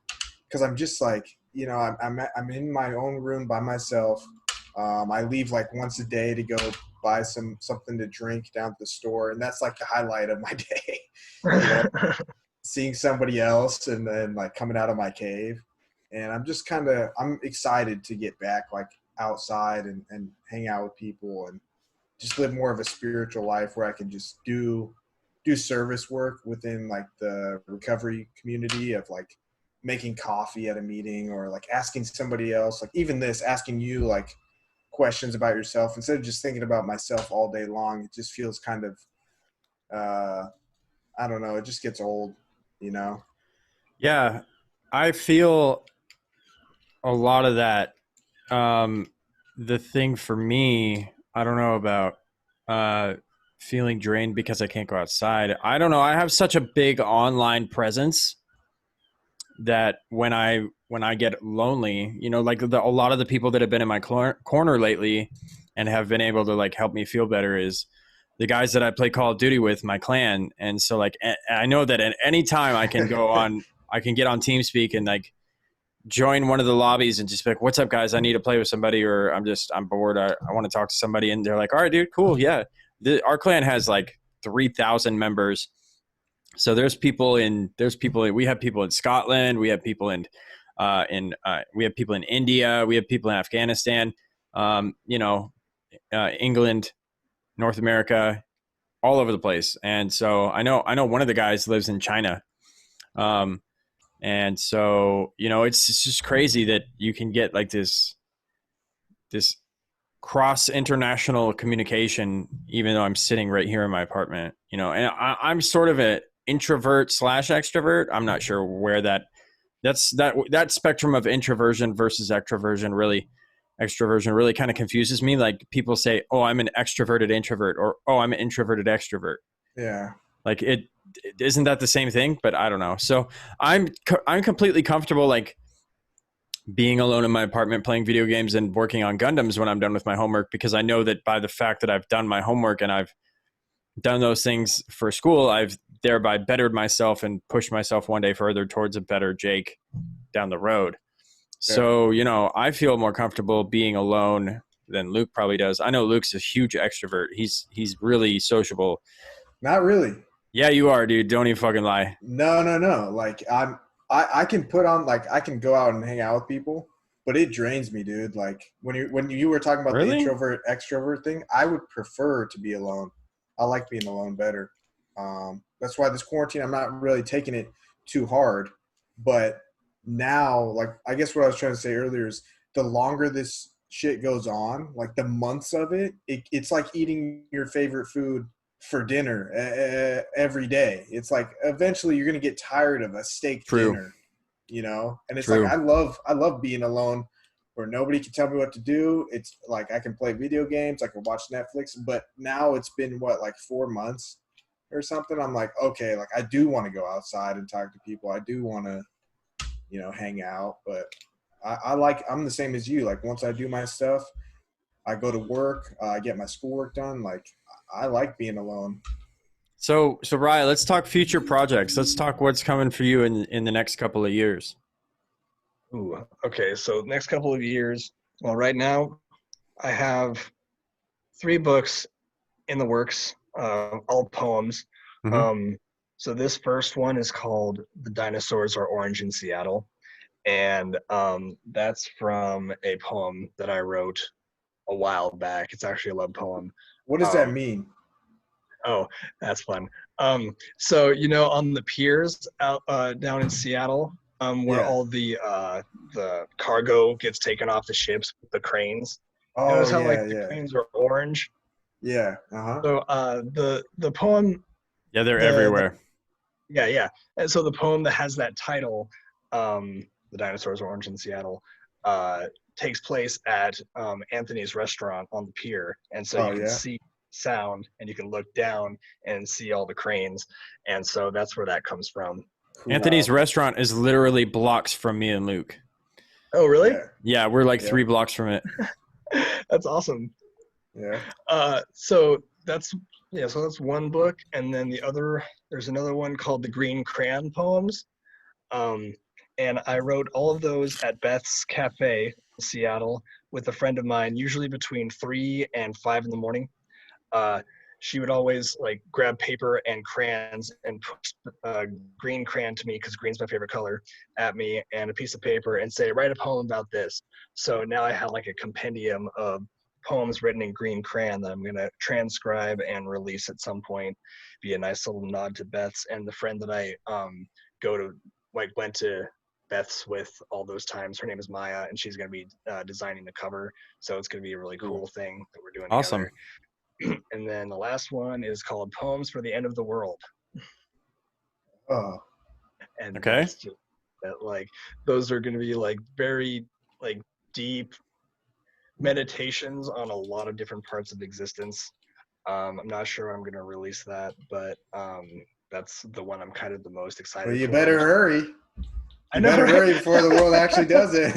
because I'm just like, I'm in my own room by myself. I leave like once a day to go buy something to drink down at the store, and that's like the highlight of my day. Seeing somebody else and then like coming out of my cave. And I'm excited to get back like outside and hang out with people and just live more of a spiritual life where I can just do service work within like the recovery community of like making coffee at a meeting, or like asking somebody else, like even asking you like questions about yourself instead of just thinking about myself all day long. It just feels kind of I don't know, it just gets old, you know. Yeah, I feel a lot of that. The thing for me, I don't know about uh, feeling drained because I can't go outside. I don't know. I have such a big online presence that when I get lonely, like a lot of the people that have been in my corner lately and have been able to like help me feel better is the guys that I play Call of Duty with, my clan. And so like I know that at any time I can go on, I can get on TeamSpeak and like join one of the lobbies and just be like, what's up guys, I need to play with somebody, or I'm bored, I want to talk to somebody. And they're like, all right dude, cool, yeah. Our clan has like 3,000 members. So we have people in Scotland, we have people we have people in India, we have people in Afghanistan, England, North America, all over the place. And so I know one of the guys lives in China. And so, it's just crazy that you can get like this cross international communication, even though I'm sitting right here in my apartment, and I'm sort of an introvert / extrovert. I'm not sure where that spectrum of introversion versus extroversion really kind of confuses me. Like people say, oh, I'm an extroverted introvert, or, oh, I'm an introverted extrovert. Yeah. Like it isn't that the same thing, but I don't know. So I'm completely comfortable like being alone in my apartment playing video games and working on Gundams when I'm done with my homework, because I know that by the fact that I've done my homework and I've done those things for school, I've thereby bettered myself and pushed myself one day further towards a better Jake down the road. Yeah. So, I feel more comfortable being alone than Luke probably does. I know Luke's a huge extrovert. He's really sociable. Not really. Yeah, you are, dude. Don't even fucking lie. No. Like I can put on, like, I can go out and hang out with people, but it drains me, dude. Like when you were talking about Really? the introvert extrovert thing, I would prefer to be alone. I like being alone better. That's why this quarantine, I'm not really taking it too hard. But now, like, I guess what I was trying to say earlier is the longer this shit goes on, like the months of it's like eating your favorite food for dinner every day. It's like eventually you're gonna get tired of a steak dinner, And it's True. like I love being alone, where nobody can tell me what to do. It's like I can play video games, I can watch Netflix. But now it's been like 4 months, or something, I'm like, okay, like I do want to go outside and talk to people. I do want to, you know, hang out. But I'm the same as you. Like once I do my stuff, I go to work, I get my schoolwork done. Like I like being alone. So Ryan, let's talk future projects. Let's talk what's coming for you in the next couple of years. Ooh, okay. So next couple of years, well, right now I have 3 books in the works, all poems. Mm-hmm. So this first one is called "The Dinosaurs Are Orange in Seattle," and that's from a poem that I wrote a while back. It's actually a love poem. What does that Um, mean? oh, that's fun. So you know, on the piers out down in Seattle, where Yeah. all the cargo gets taken off the ships with the cranes. You Oh notice how like yeah, the yeah, cranes are orange? yeah. Uh-huh. So the poem Yeah, they're the everywhere. yeah, and so the poem that has that title, "The Dinosaurs Are Orange in Seattle," takes place at Anthony's restaurant on the pier, and so Oh you can yeah. see sound and you can look down and see all the cranes, and so that's where that comes from. Anthony's Cool. restaurant is literally blocks from me and Luke. Oh, really? Yeah. Yeah, we're like Yeah. 3 blocks from it. That's awesome. Yeah. So that's yeah, so that's one book, and then there's another one called "The Green Crayon Poems." Um, and I wrote all of those at Beth's Cafe in Seattle with a friend of mine, usually between 3 and 5 in the morning. Uh, she would always like grab paper and crayons and put green crayon to me, because green's my favorite color, at me, and a piece of paper, and say, write a poem about this. So now I have like a compendium of poems written in green crayon that I'm going to transcribe and release at some point. Be a nice little nod to Beth's. And the friend that I went to Beth's with all those times, her name is Maya, and she's going to be designing the cover. So it's going to be a really cool thing that we're doing Awesome. together. And then the last one is called "Poems for the End of the World," Oh. and Okay. that's just that, like, those are going to be like very like deep meditations on a lot of different parts of existence. I'm not sure I'm going to release that, but that's the one I'm kind of the most Well, excited you for. better hurry. I You know, better right? hurry before the world actually does it.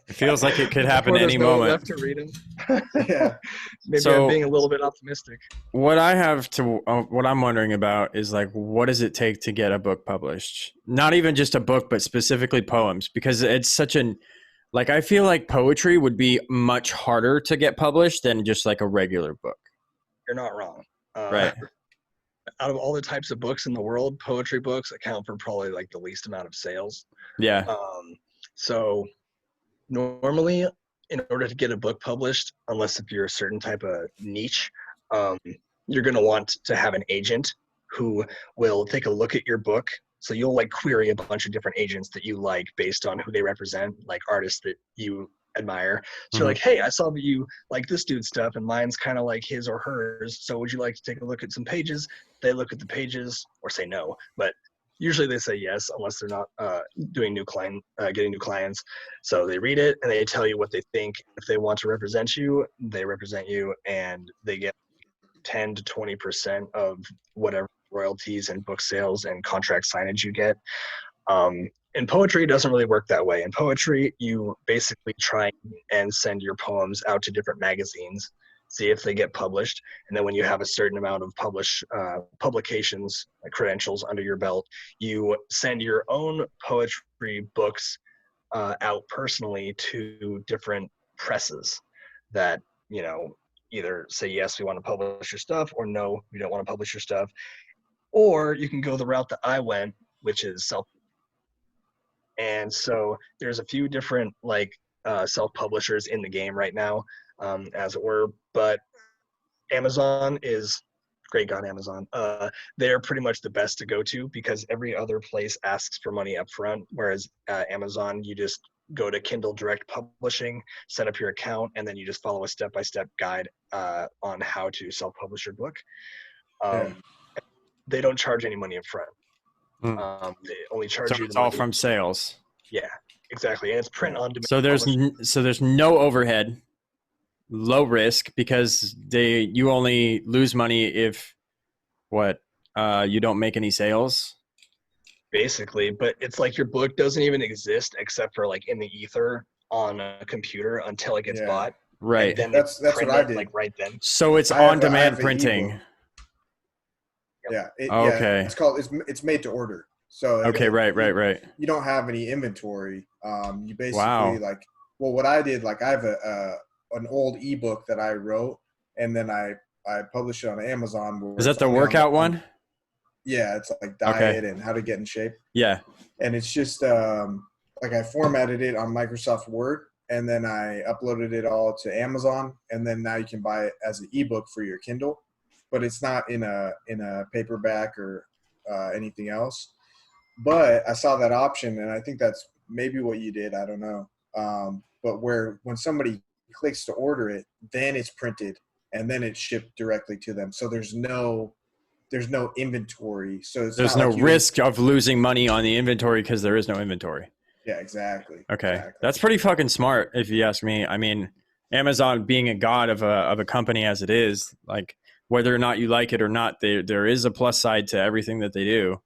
It feels like it could happen Before there's any no one moment. left to read them. Yeah. Maybe I'm So being a little bit optimistic. what I'm wondering about is like, what does it take to get a book published? Not even just a book, but specifically poems, because it's such like, I feel like poetry would be much harder to get published than just like a regular book. You're not wrong. Right. Out of all the types of books in the world, poetry books account for probably like the least amount of sales. Yeah. So normally, in order to get a book published, unless if you're a certain type of niche, um, you're going to want to have an agent who will take a look at your book. So you'll like query a bunch of different agents that you like based on who they represent, like artists that you admire. So you're like, hey, I saw that you like this dude's stuff and mine's kind of like his or hers. So would you like to take a look at some pages? They look at the pages or say no, but usually they say yes, unless they're not getting new clients. So they read it and they tell you what they think. If they want to represent you, they represent you, and they get 10 to 20% of whatever royalties and book sales and contract signage you get. In poetry, it doesn't really work that way. In poetry, you basically try and send your poems out to different magazines, see if they get published, and then when you have a certain amount of publications, like credentials under your belt, you send your own poetry books out personally to different presses that, you know, either say yes, we want to publish your stuff, or no, we don't want to publish your stuff. Or you can go the route that I went, which is self. And so there's a few different like self-publishers in the game right now, as it were. But Amazon is great. God, Amazon. They're pretty much the best to go to, because every other place asks for money up front, whereas Amazon, you just go to Kindle Direct Publishing, set up your account, and then you just follow a step-by-step guide on how to self-publish your book. Yeah. They don't charge any money up front. They only charge So you it's the all money. from sales. Yeah, exactly. And it's print on demand. So there's no overhead, low risk, because you only lose money if what you don't make any sales. Basically, but it's like your book doesn't even exist except for like in the ether on a computer until it gets bought. Right. And then That's print what I it did. like right then. So it's I have on-demand an printing. ebook. Yeah. Okay. It's made to order. So Okay. Right. You don't have any inventory. You Wow. basically what I did, like I have an old ebook that I wrote, and then I published it on Amazon. Is that the workout one? Yeah, it's like diet and how to get in shape. Yeah. And it's just like I formatted it on Microsoft Word, and then I uploaded it all to Amazon, and then now you can buy it as an ebook for your Kindle, but it's not in a paperback or anything else. But I saw that option, and I think that's maybe what you did. I don't know. But when somebody clicks to order it, then it's printed and then it's shipped directly to them. So there's no inventory. So there's no risk of losing money on the inventory because there is no inventory. Yeah, exactly. Okay. Exactly. That's pretty fucking smart if you ask me. I mean, Amazon being a god of a company as it is, like whether or not you like it or not, there is a plus side to everything that they do.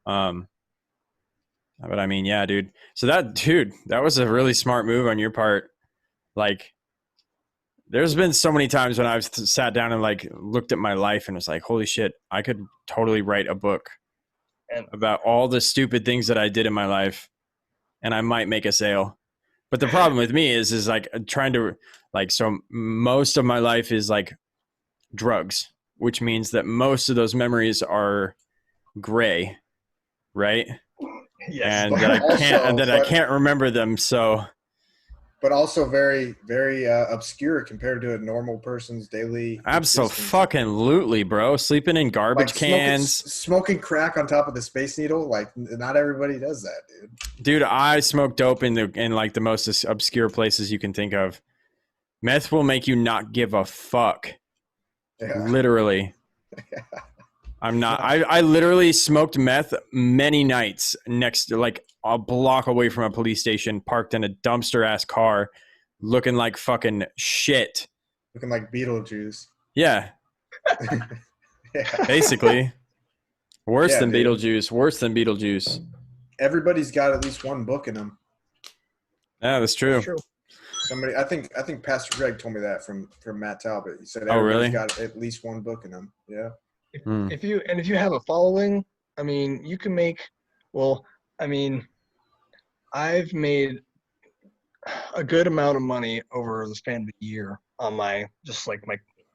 But I mean, yeah, dude. So that was a really smart move on your part. Like, there's been so many times when I've sat down and like looked at my life and was like, holy shit, I could totally write a book about all the stupid things that I did in my life, and I might make a sale. But the problem with me is like trying to so most of my life is like drugs, which means that most of those memories are gray, right? Yes. And that I can't remember them. So, but also very, very obscure compared to a normal person's daily. Absolutely, bro. Sleeping in garbage cans, smoking crack on top of the Space Needle. Like, not everybody does that, dude. Dude, I smoke dope in like the most obscure places you can think of. Meth will make you not give a fuck. Yeah. Literally. Yeah. I literally smoked meth many nights next to like a block away from a police station, parked in a dumpster ass car, looking like fucking shit. Looking like Beetlejuice. Yeah. Yeah. Basically. Worse than Beetlejuice. Everybody's got at least one book in them. Yeah, that's true. Somebody, I think Pastor Greg told me that from Matt Talbot. He said everybody's got at least one book in them. Yeah. If you have a following, I mean, you can make. Well, I mean, I've made a good amount of money over the span of a year on my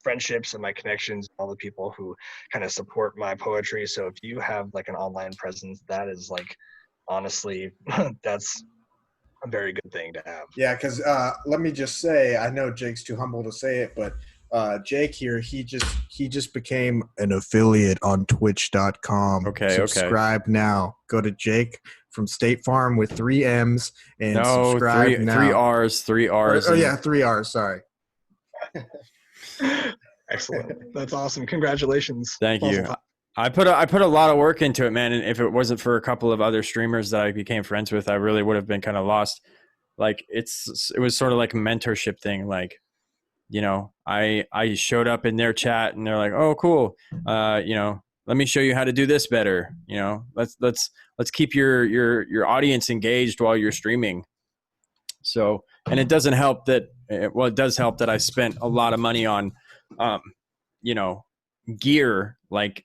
friendships and my connections, all the people who kind of support my poetry. So if you have like an online presence, that is like, honestly, that's a very good thing to have. Yeah, because let me just say, I know Jake's too humble to say it, but Jake here, he just became an affiliate on Twitch.com. Okay. Subscribe now. Go to Jake from State Farm with 3 M's and subscribe now. 3 R's. Oh yeah, 3 R's. Sorry. Excellent. That's awesome. Congratulations. Thank you. I put a lot of work into it, man. And if it wasn't for a couple of other streamers that I became friends with, I really would have been kind of lost. Like it was sort of like a mentorship thing. Like, you know, I showed up in their chat and they're like, oh, cool. You know, let me show you how to do this better. You know, let's keep your audience engaged while you're streaming. So, and it doesn't help that, it does help that I spent a lot of money on, you know, gear like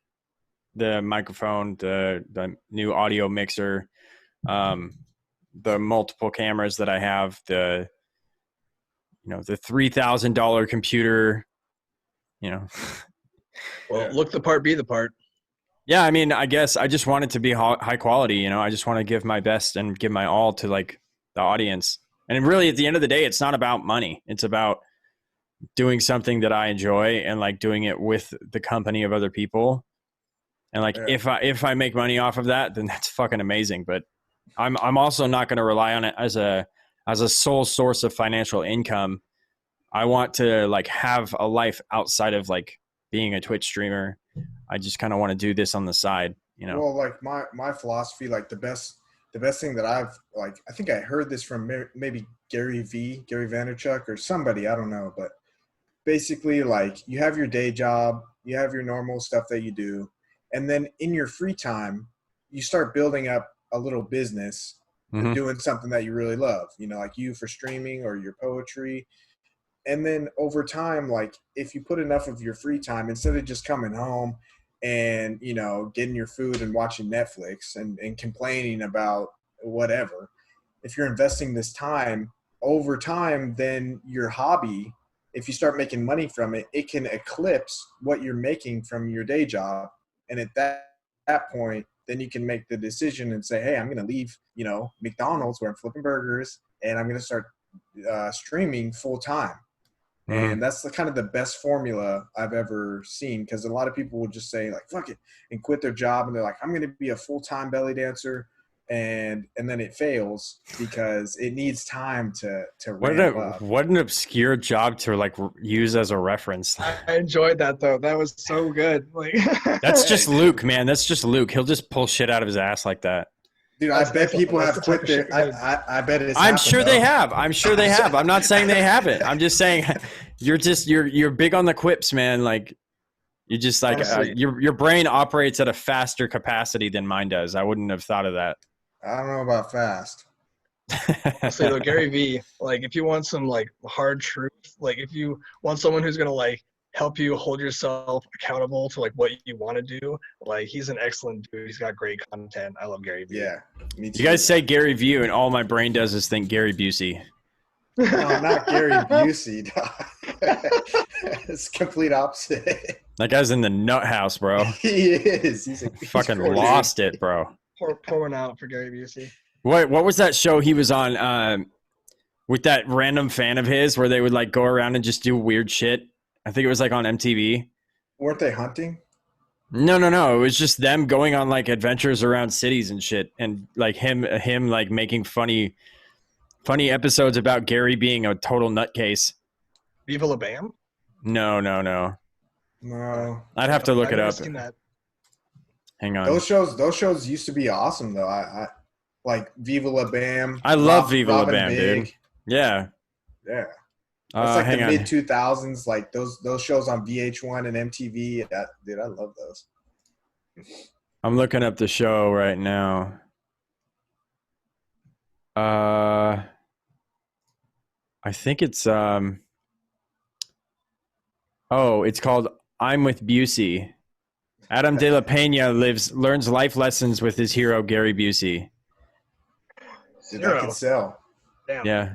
the microphone, the new audio mixer, the multiple cameras that I have, the $3,000 computer, you know. Well, look the part, be the part. Yeah, I mean, I guess I just want it to be high quality, you know. I just want to give my best and give my all to like the audience. And really, at the end of the day, it's not about money. It's about doing something that I enjoy and like doing it with the company of other people. And like, if I make money off of that, then that's fucking amazing. But I'm also not going to rely on it as a sole source of financial income. I want to like have a life outside of like being a Twitch streamer. I just kind of want to do this on the side, you know. Well, like my philosophy, like the best thing that I've like, I think I heard this from maybe Gary Vaynerchuk or somebody, I don't know, but basically like you have your day job, you have your normal stuff that you do, And then in your free time, you start building up a little business doing something that you really love, you know, like you for streaming or your poetry. And then over time, like if you put enough of your free time, instead of just coming home and, you know, getting your food and watching Netflix and complaining about whatever, if you're investing this time over time, then your hobby, if you start making money from it, it can eclipse what you're making from your day job. And at that point, then you can make the decision and say, hey, I'm going to leave, you know, McDonald's where I'm flipping burgers, and I'm going to start streaming full time. And that's the kind of the best formula I've ever seen, because a lot of people will just say like, fuck it, and quit their job. And they're like, I'm going to be a full-time belly dancer. And then it fails because it needs time to ramp up. What an obscure job to like use as a reference. I enjoyed that though. That was so good. Like that's just Luke, man. That's just Luke. He'll just pull shit out of his ass like that. Dude, I bet people have quit their. I bet it's. I'm sure they have. I'm sure they have. I'm not saying they haven't. I'm just saying you're big on the quips, man. Like you just like your brain operates at a faster capacity than mine does. I wouldn't have thought of that. I don't know about fast. Honestly, though, Gary Vee, like if you want some like hard truth, like if you want someone who's gonna like help you hold yourself accountable to like what you want to do, like he's an excellent dude. He's got great content. I love Gary Vee. Yeah, me too. You guys say Gary Vee, and all my brain does is think Gary Busey. No, not Gary Busey. It's complete opposite. That guy's in the nut house, bro. He is. He's fucking lost it, bro. Pouring out for Gary Busey. What was that show he was on with that random fan of his where they would like go around and just do weird shit? I think it was like on MTV. Weren't they hunting? No. It was just them going on like adventures around cities and shit, and like him like making funny episodes about Gary being a total nutcase. Viva La Bam? No. No. I'd have to look it up. Seen that. Hang on. Those shows used to be awesome though. I like Viva La Bam. I love Viva La Robin Bam, Big. dude. Yeah. Yeah. It's like hang the on. mid 2000s, like those shows on VH1 and MTV. Dude, I love those. I'm looking up the show right now. I think it's it's called I'm with Busey. Adam De La Pena learns life lessons with his hero Gary Busey. Dude, that could sell. Damn. Yeah.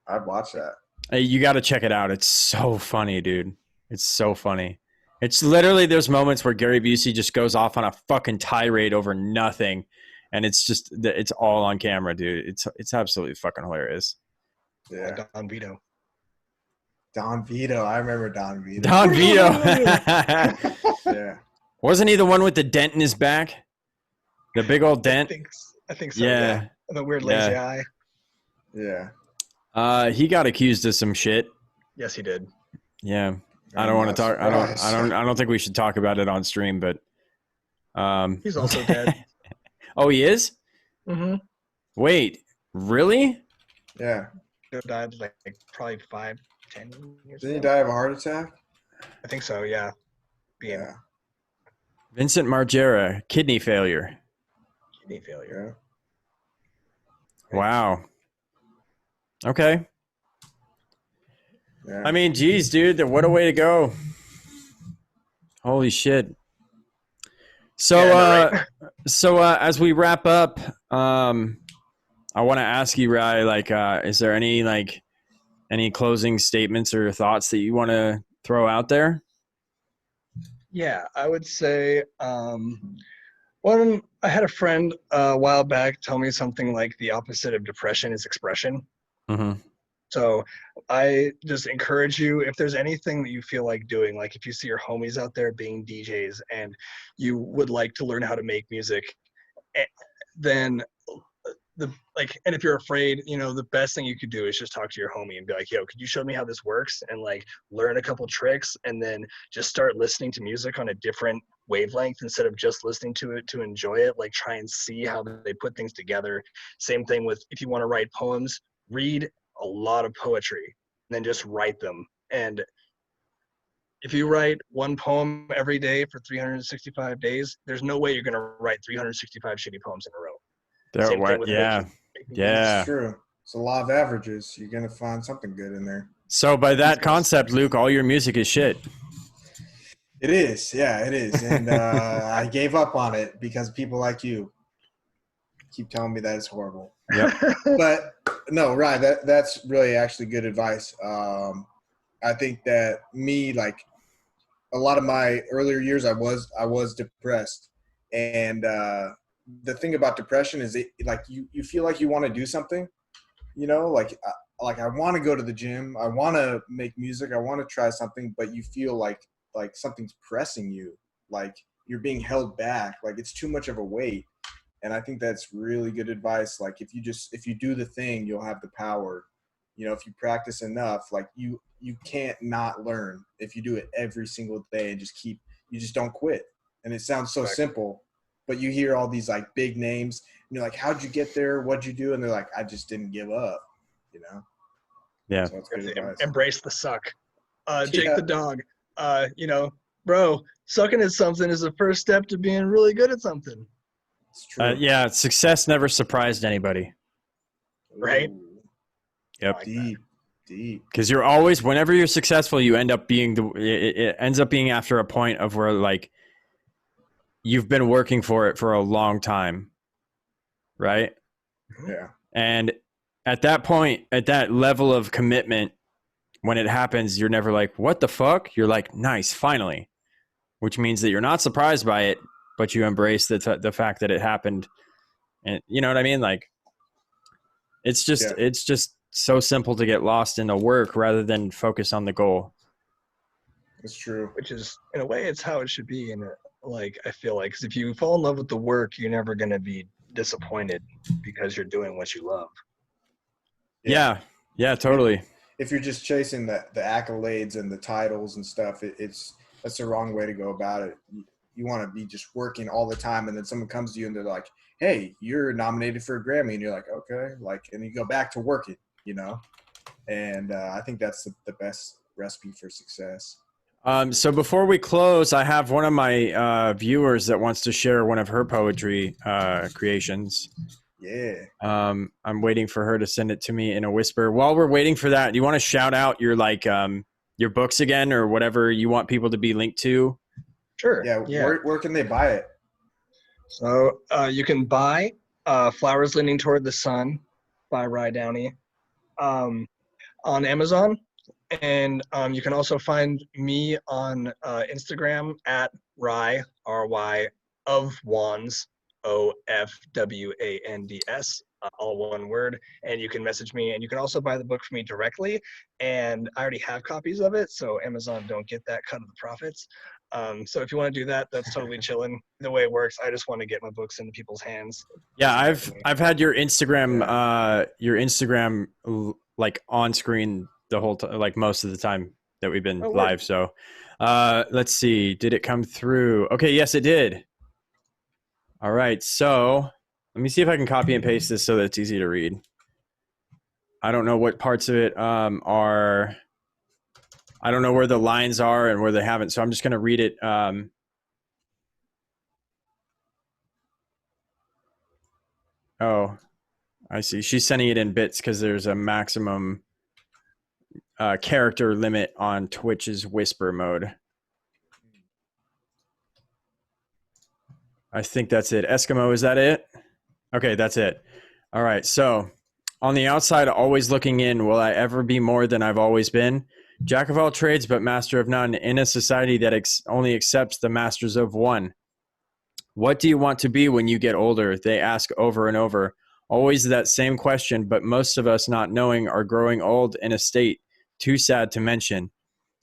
I'd watch that. Hey, you got to check it out. It's so funny, dude. It's so funny. It's literally there's moments where Gary Busey just goes off on a fucking tirade over nothing, and it's all on camera, dude. It's absolutely fucking hilarious. Yeah. Don Vito. Don Vito. I remember Don Vito. Don Vito. Yeah. Wasn't he the one with the dent in his back? The big old dent? I think so. Yeah. The weird lazy eye. Yeah. He got accused of some shit. Yes, he did. Yeah. I don't want to talk. I don't think we should talk about it on stream, but he's also dead. Oh, he is? Mm-hmm. Wait, really? Yeah. He died like probably 5-10 years Didn't he ago. die of a heart attack? I think so, yeah. Yeah. Vincent Margera, kidney failure. Kidney failure. Yeah. Wow. Okay. Yeah. I mean, geez, dude, what a way to go. Holy shit. So, as we wrap up, I want to ask you, Rai, like, is there any closing statements or thoughts that you want to throw out there? Yeah, I would say I had a friend a while back tell me something like the opposite of depression is expression. Mm-hmm. So I just encourage you, if there's anything that you feel like doing, like if you see your homies out there being DJs and you would like to learn how to make music, then and if you're afraid, the best thing you could do is just talk to your homie and be like, yo, could you show me how this works, and like learn a couple tricks, and then just start listening to music on a different wavelength instead of just listening to it to enjoy it. Like try and see how they put things together. Same thing with if you want to write poems, read a lot of poetry and then just write them. And if you write one poem every day for 365 days, there's no way you're going to write 365 shitty poems in a row. Same thing with making It's true. It's a law of averages. You're going to find something good in there. So by that concept, Luke, all your music is shit. It is. Yeah, it is. And I gave up on it because people like you keep telling me that it's horrible. Yeah. But no, right. That's really actually good advice. I think that me, like a lot of my earlier years, I was depressed. And the thing about depression is like you feel like you want to do something, like I want to go to the gym. I want to make music. I want to try something, but you feel like something's pressing you, like you're being held back, like it's too much of a weight. And I think that's really good advice. Like if you do the thing, you'll have the power. If you practice enough, like you can't not learn if you do it every single day and you just don't quit. And it sounds so simple, but you hear all these like big names and you're like, how'd you get there? What'd you do? And they're like, I just didn't give up, Yeah. So it's good advice. Embrace the suck. Jake the dog, bro, sucking at something is the first step to being really good at something. It's true. Yeah. Success never surprised anybody. Right? Yep. Deep. Because you're always, whenever you're successful, you end up being it ends up being after a point of where like you've been working for it for a long time. Right? Yeah. And at that point, at that level of commitment, when it happens, you're never like, what the fuck? You're like, nice, finally. Which means that you're not surprised by it, but you embrace the fact that it happened. And you know what I mean? Like, it's just so simple to get lost in the work rather than focus on the goal. It's true. Which is, in a way, it's how it should be. And like, I feel like, because if you fall in love with the work, you're never going to be disappointed because you're doing what you love. Yeah, totally. If you're just chasing the accolades and the titles and stuff, that's the wrong way to go about it. You want to be just working all the time, and then someone comes to you and they're like, hey, you're nominated for a Grammy, and you're like, okay, and you go back to working, and I think that's the best recipe for success. So before we close, I have one of my viewers that wants to share one of her poetry creations. Yeah. I'm waiting for her to send it to me in a whisper. While we're waiting for that, do you want to shout out your your books again, or whatever you want people to be linked to? Sure. Yeah. Where can they buy it? So you can buy Flowers Leaning Toward the Sun by Downey on Amazon. And you can also find me on Instagram at R-Y of Wands, OFWANDS, all one word. And you can message me, and you can also buy the book from me directly. And I already have copies of it, so Amazon don't get that cut of the profits. So if you want to do that, that's totally chilling. The way it works, I just want to get my books into people's hands. Yeah, I've had your Instagram like on screen the whole time, like most of the time that we've been live. So let's see, did it come through? Okay, yes, it did. All right, so let me see if I can copy and paste this so that it's easy to read. I don't know what parts of it are. I don't know where the lines are and where they haven't, so I'm just going to read it. Oh, I see. She's sending it in bits because there's a maximum character limit on Twitch's whisper mode. I think that's it. Eskimo, is that it? Okay, that's it. All right, so on the outside, always looking in, will I ever be more than I've always been? Jack of all trades, but master of none, in a society that only accepts the masters of one. What do you want to be when you get older? They ask over and over. Always that same question, but most of us not knowing are growing old in a state too sad to mention.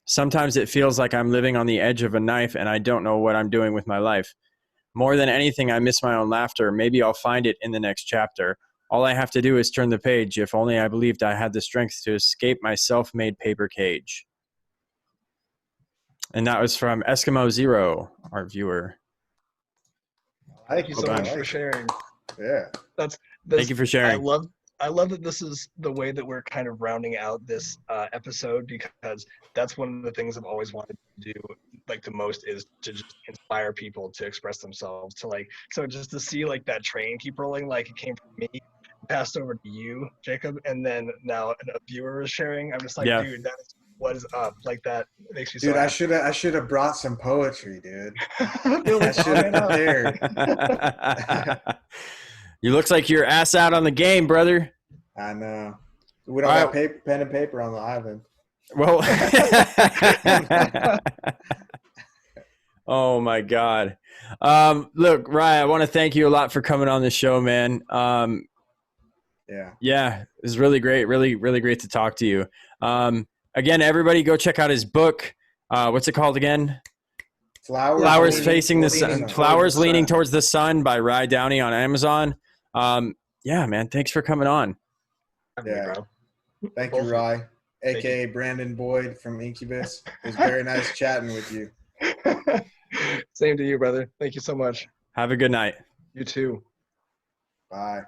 Sometimes it feels like I'm living on the edge of a knife and I don't know what I'm doing with my life. More than anything, I miss my own laughter. Maybe I'll find it in the next chapter. All I have to do is turn the page. If only I believed I had the strength to escape my self-made paper cage. And that was from Eskimo Zero, our viewer. Thank you so much for sharing. Yeah. Thank you for sharing. I love that this is the way that we're kind of rounding out this episode, because that's one of the things I've always wanted to do like the most, is to just inspire people to express themselves, to like, so just to see like that train keep rolling, like it came from me, passed over to you, Jacob, and then now a viewer is sharing. I'm just like, Yeah. dude, that is what is up. Like that makes me Dude, so happy. I should have brought some poetry, dude. You're I like, should have oh, man, prepared. You looks like you're ass out on the game, brother. I know. We don't All got pen and paper on the island. Well, oh my God. Look, Ryan, I want to thank you a lot for coming on the show, man. Yeah, it was really great. Really, really great to talk to you. Again, everybody go check out his book. What's it called again? Flowers Facing the Sun. Flowers Leaning Towards the Sun by Downey on Amazon. Yeah, man. Thanks for coming on. Yeah. Thank you, Rye, a.k.a. Brandon Boyd from Incubus. It was very nice chatting with you. Same to you, brother. Thank you so much. Have a good night. You too. Bye.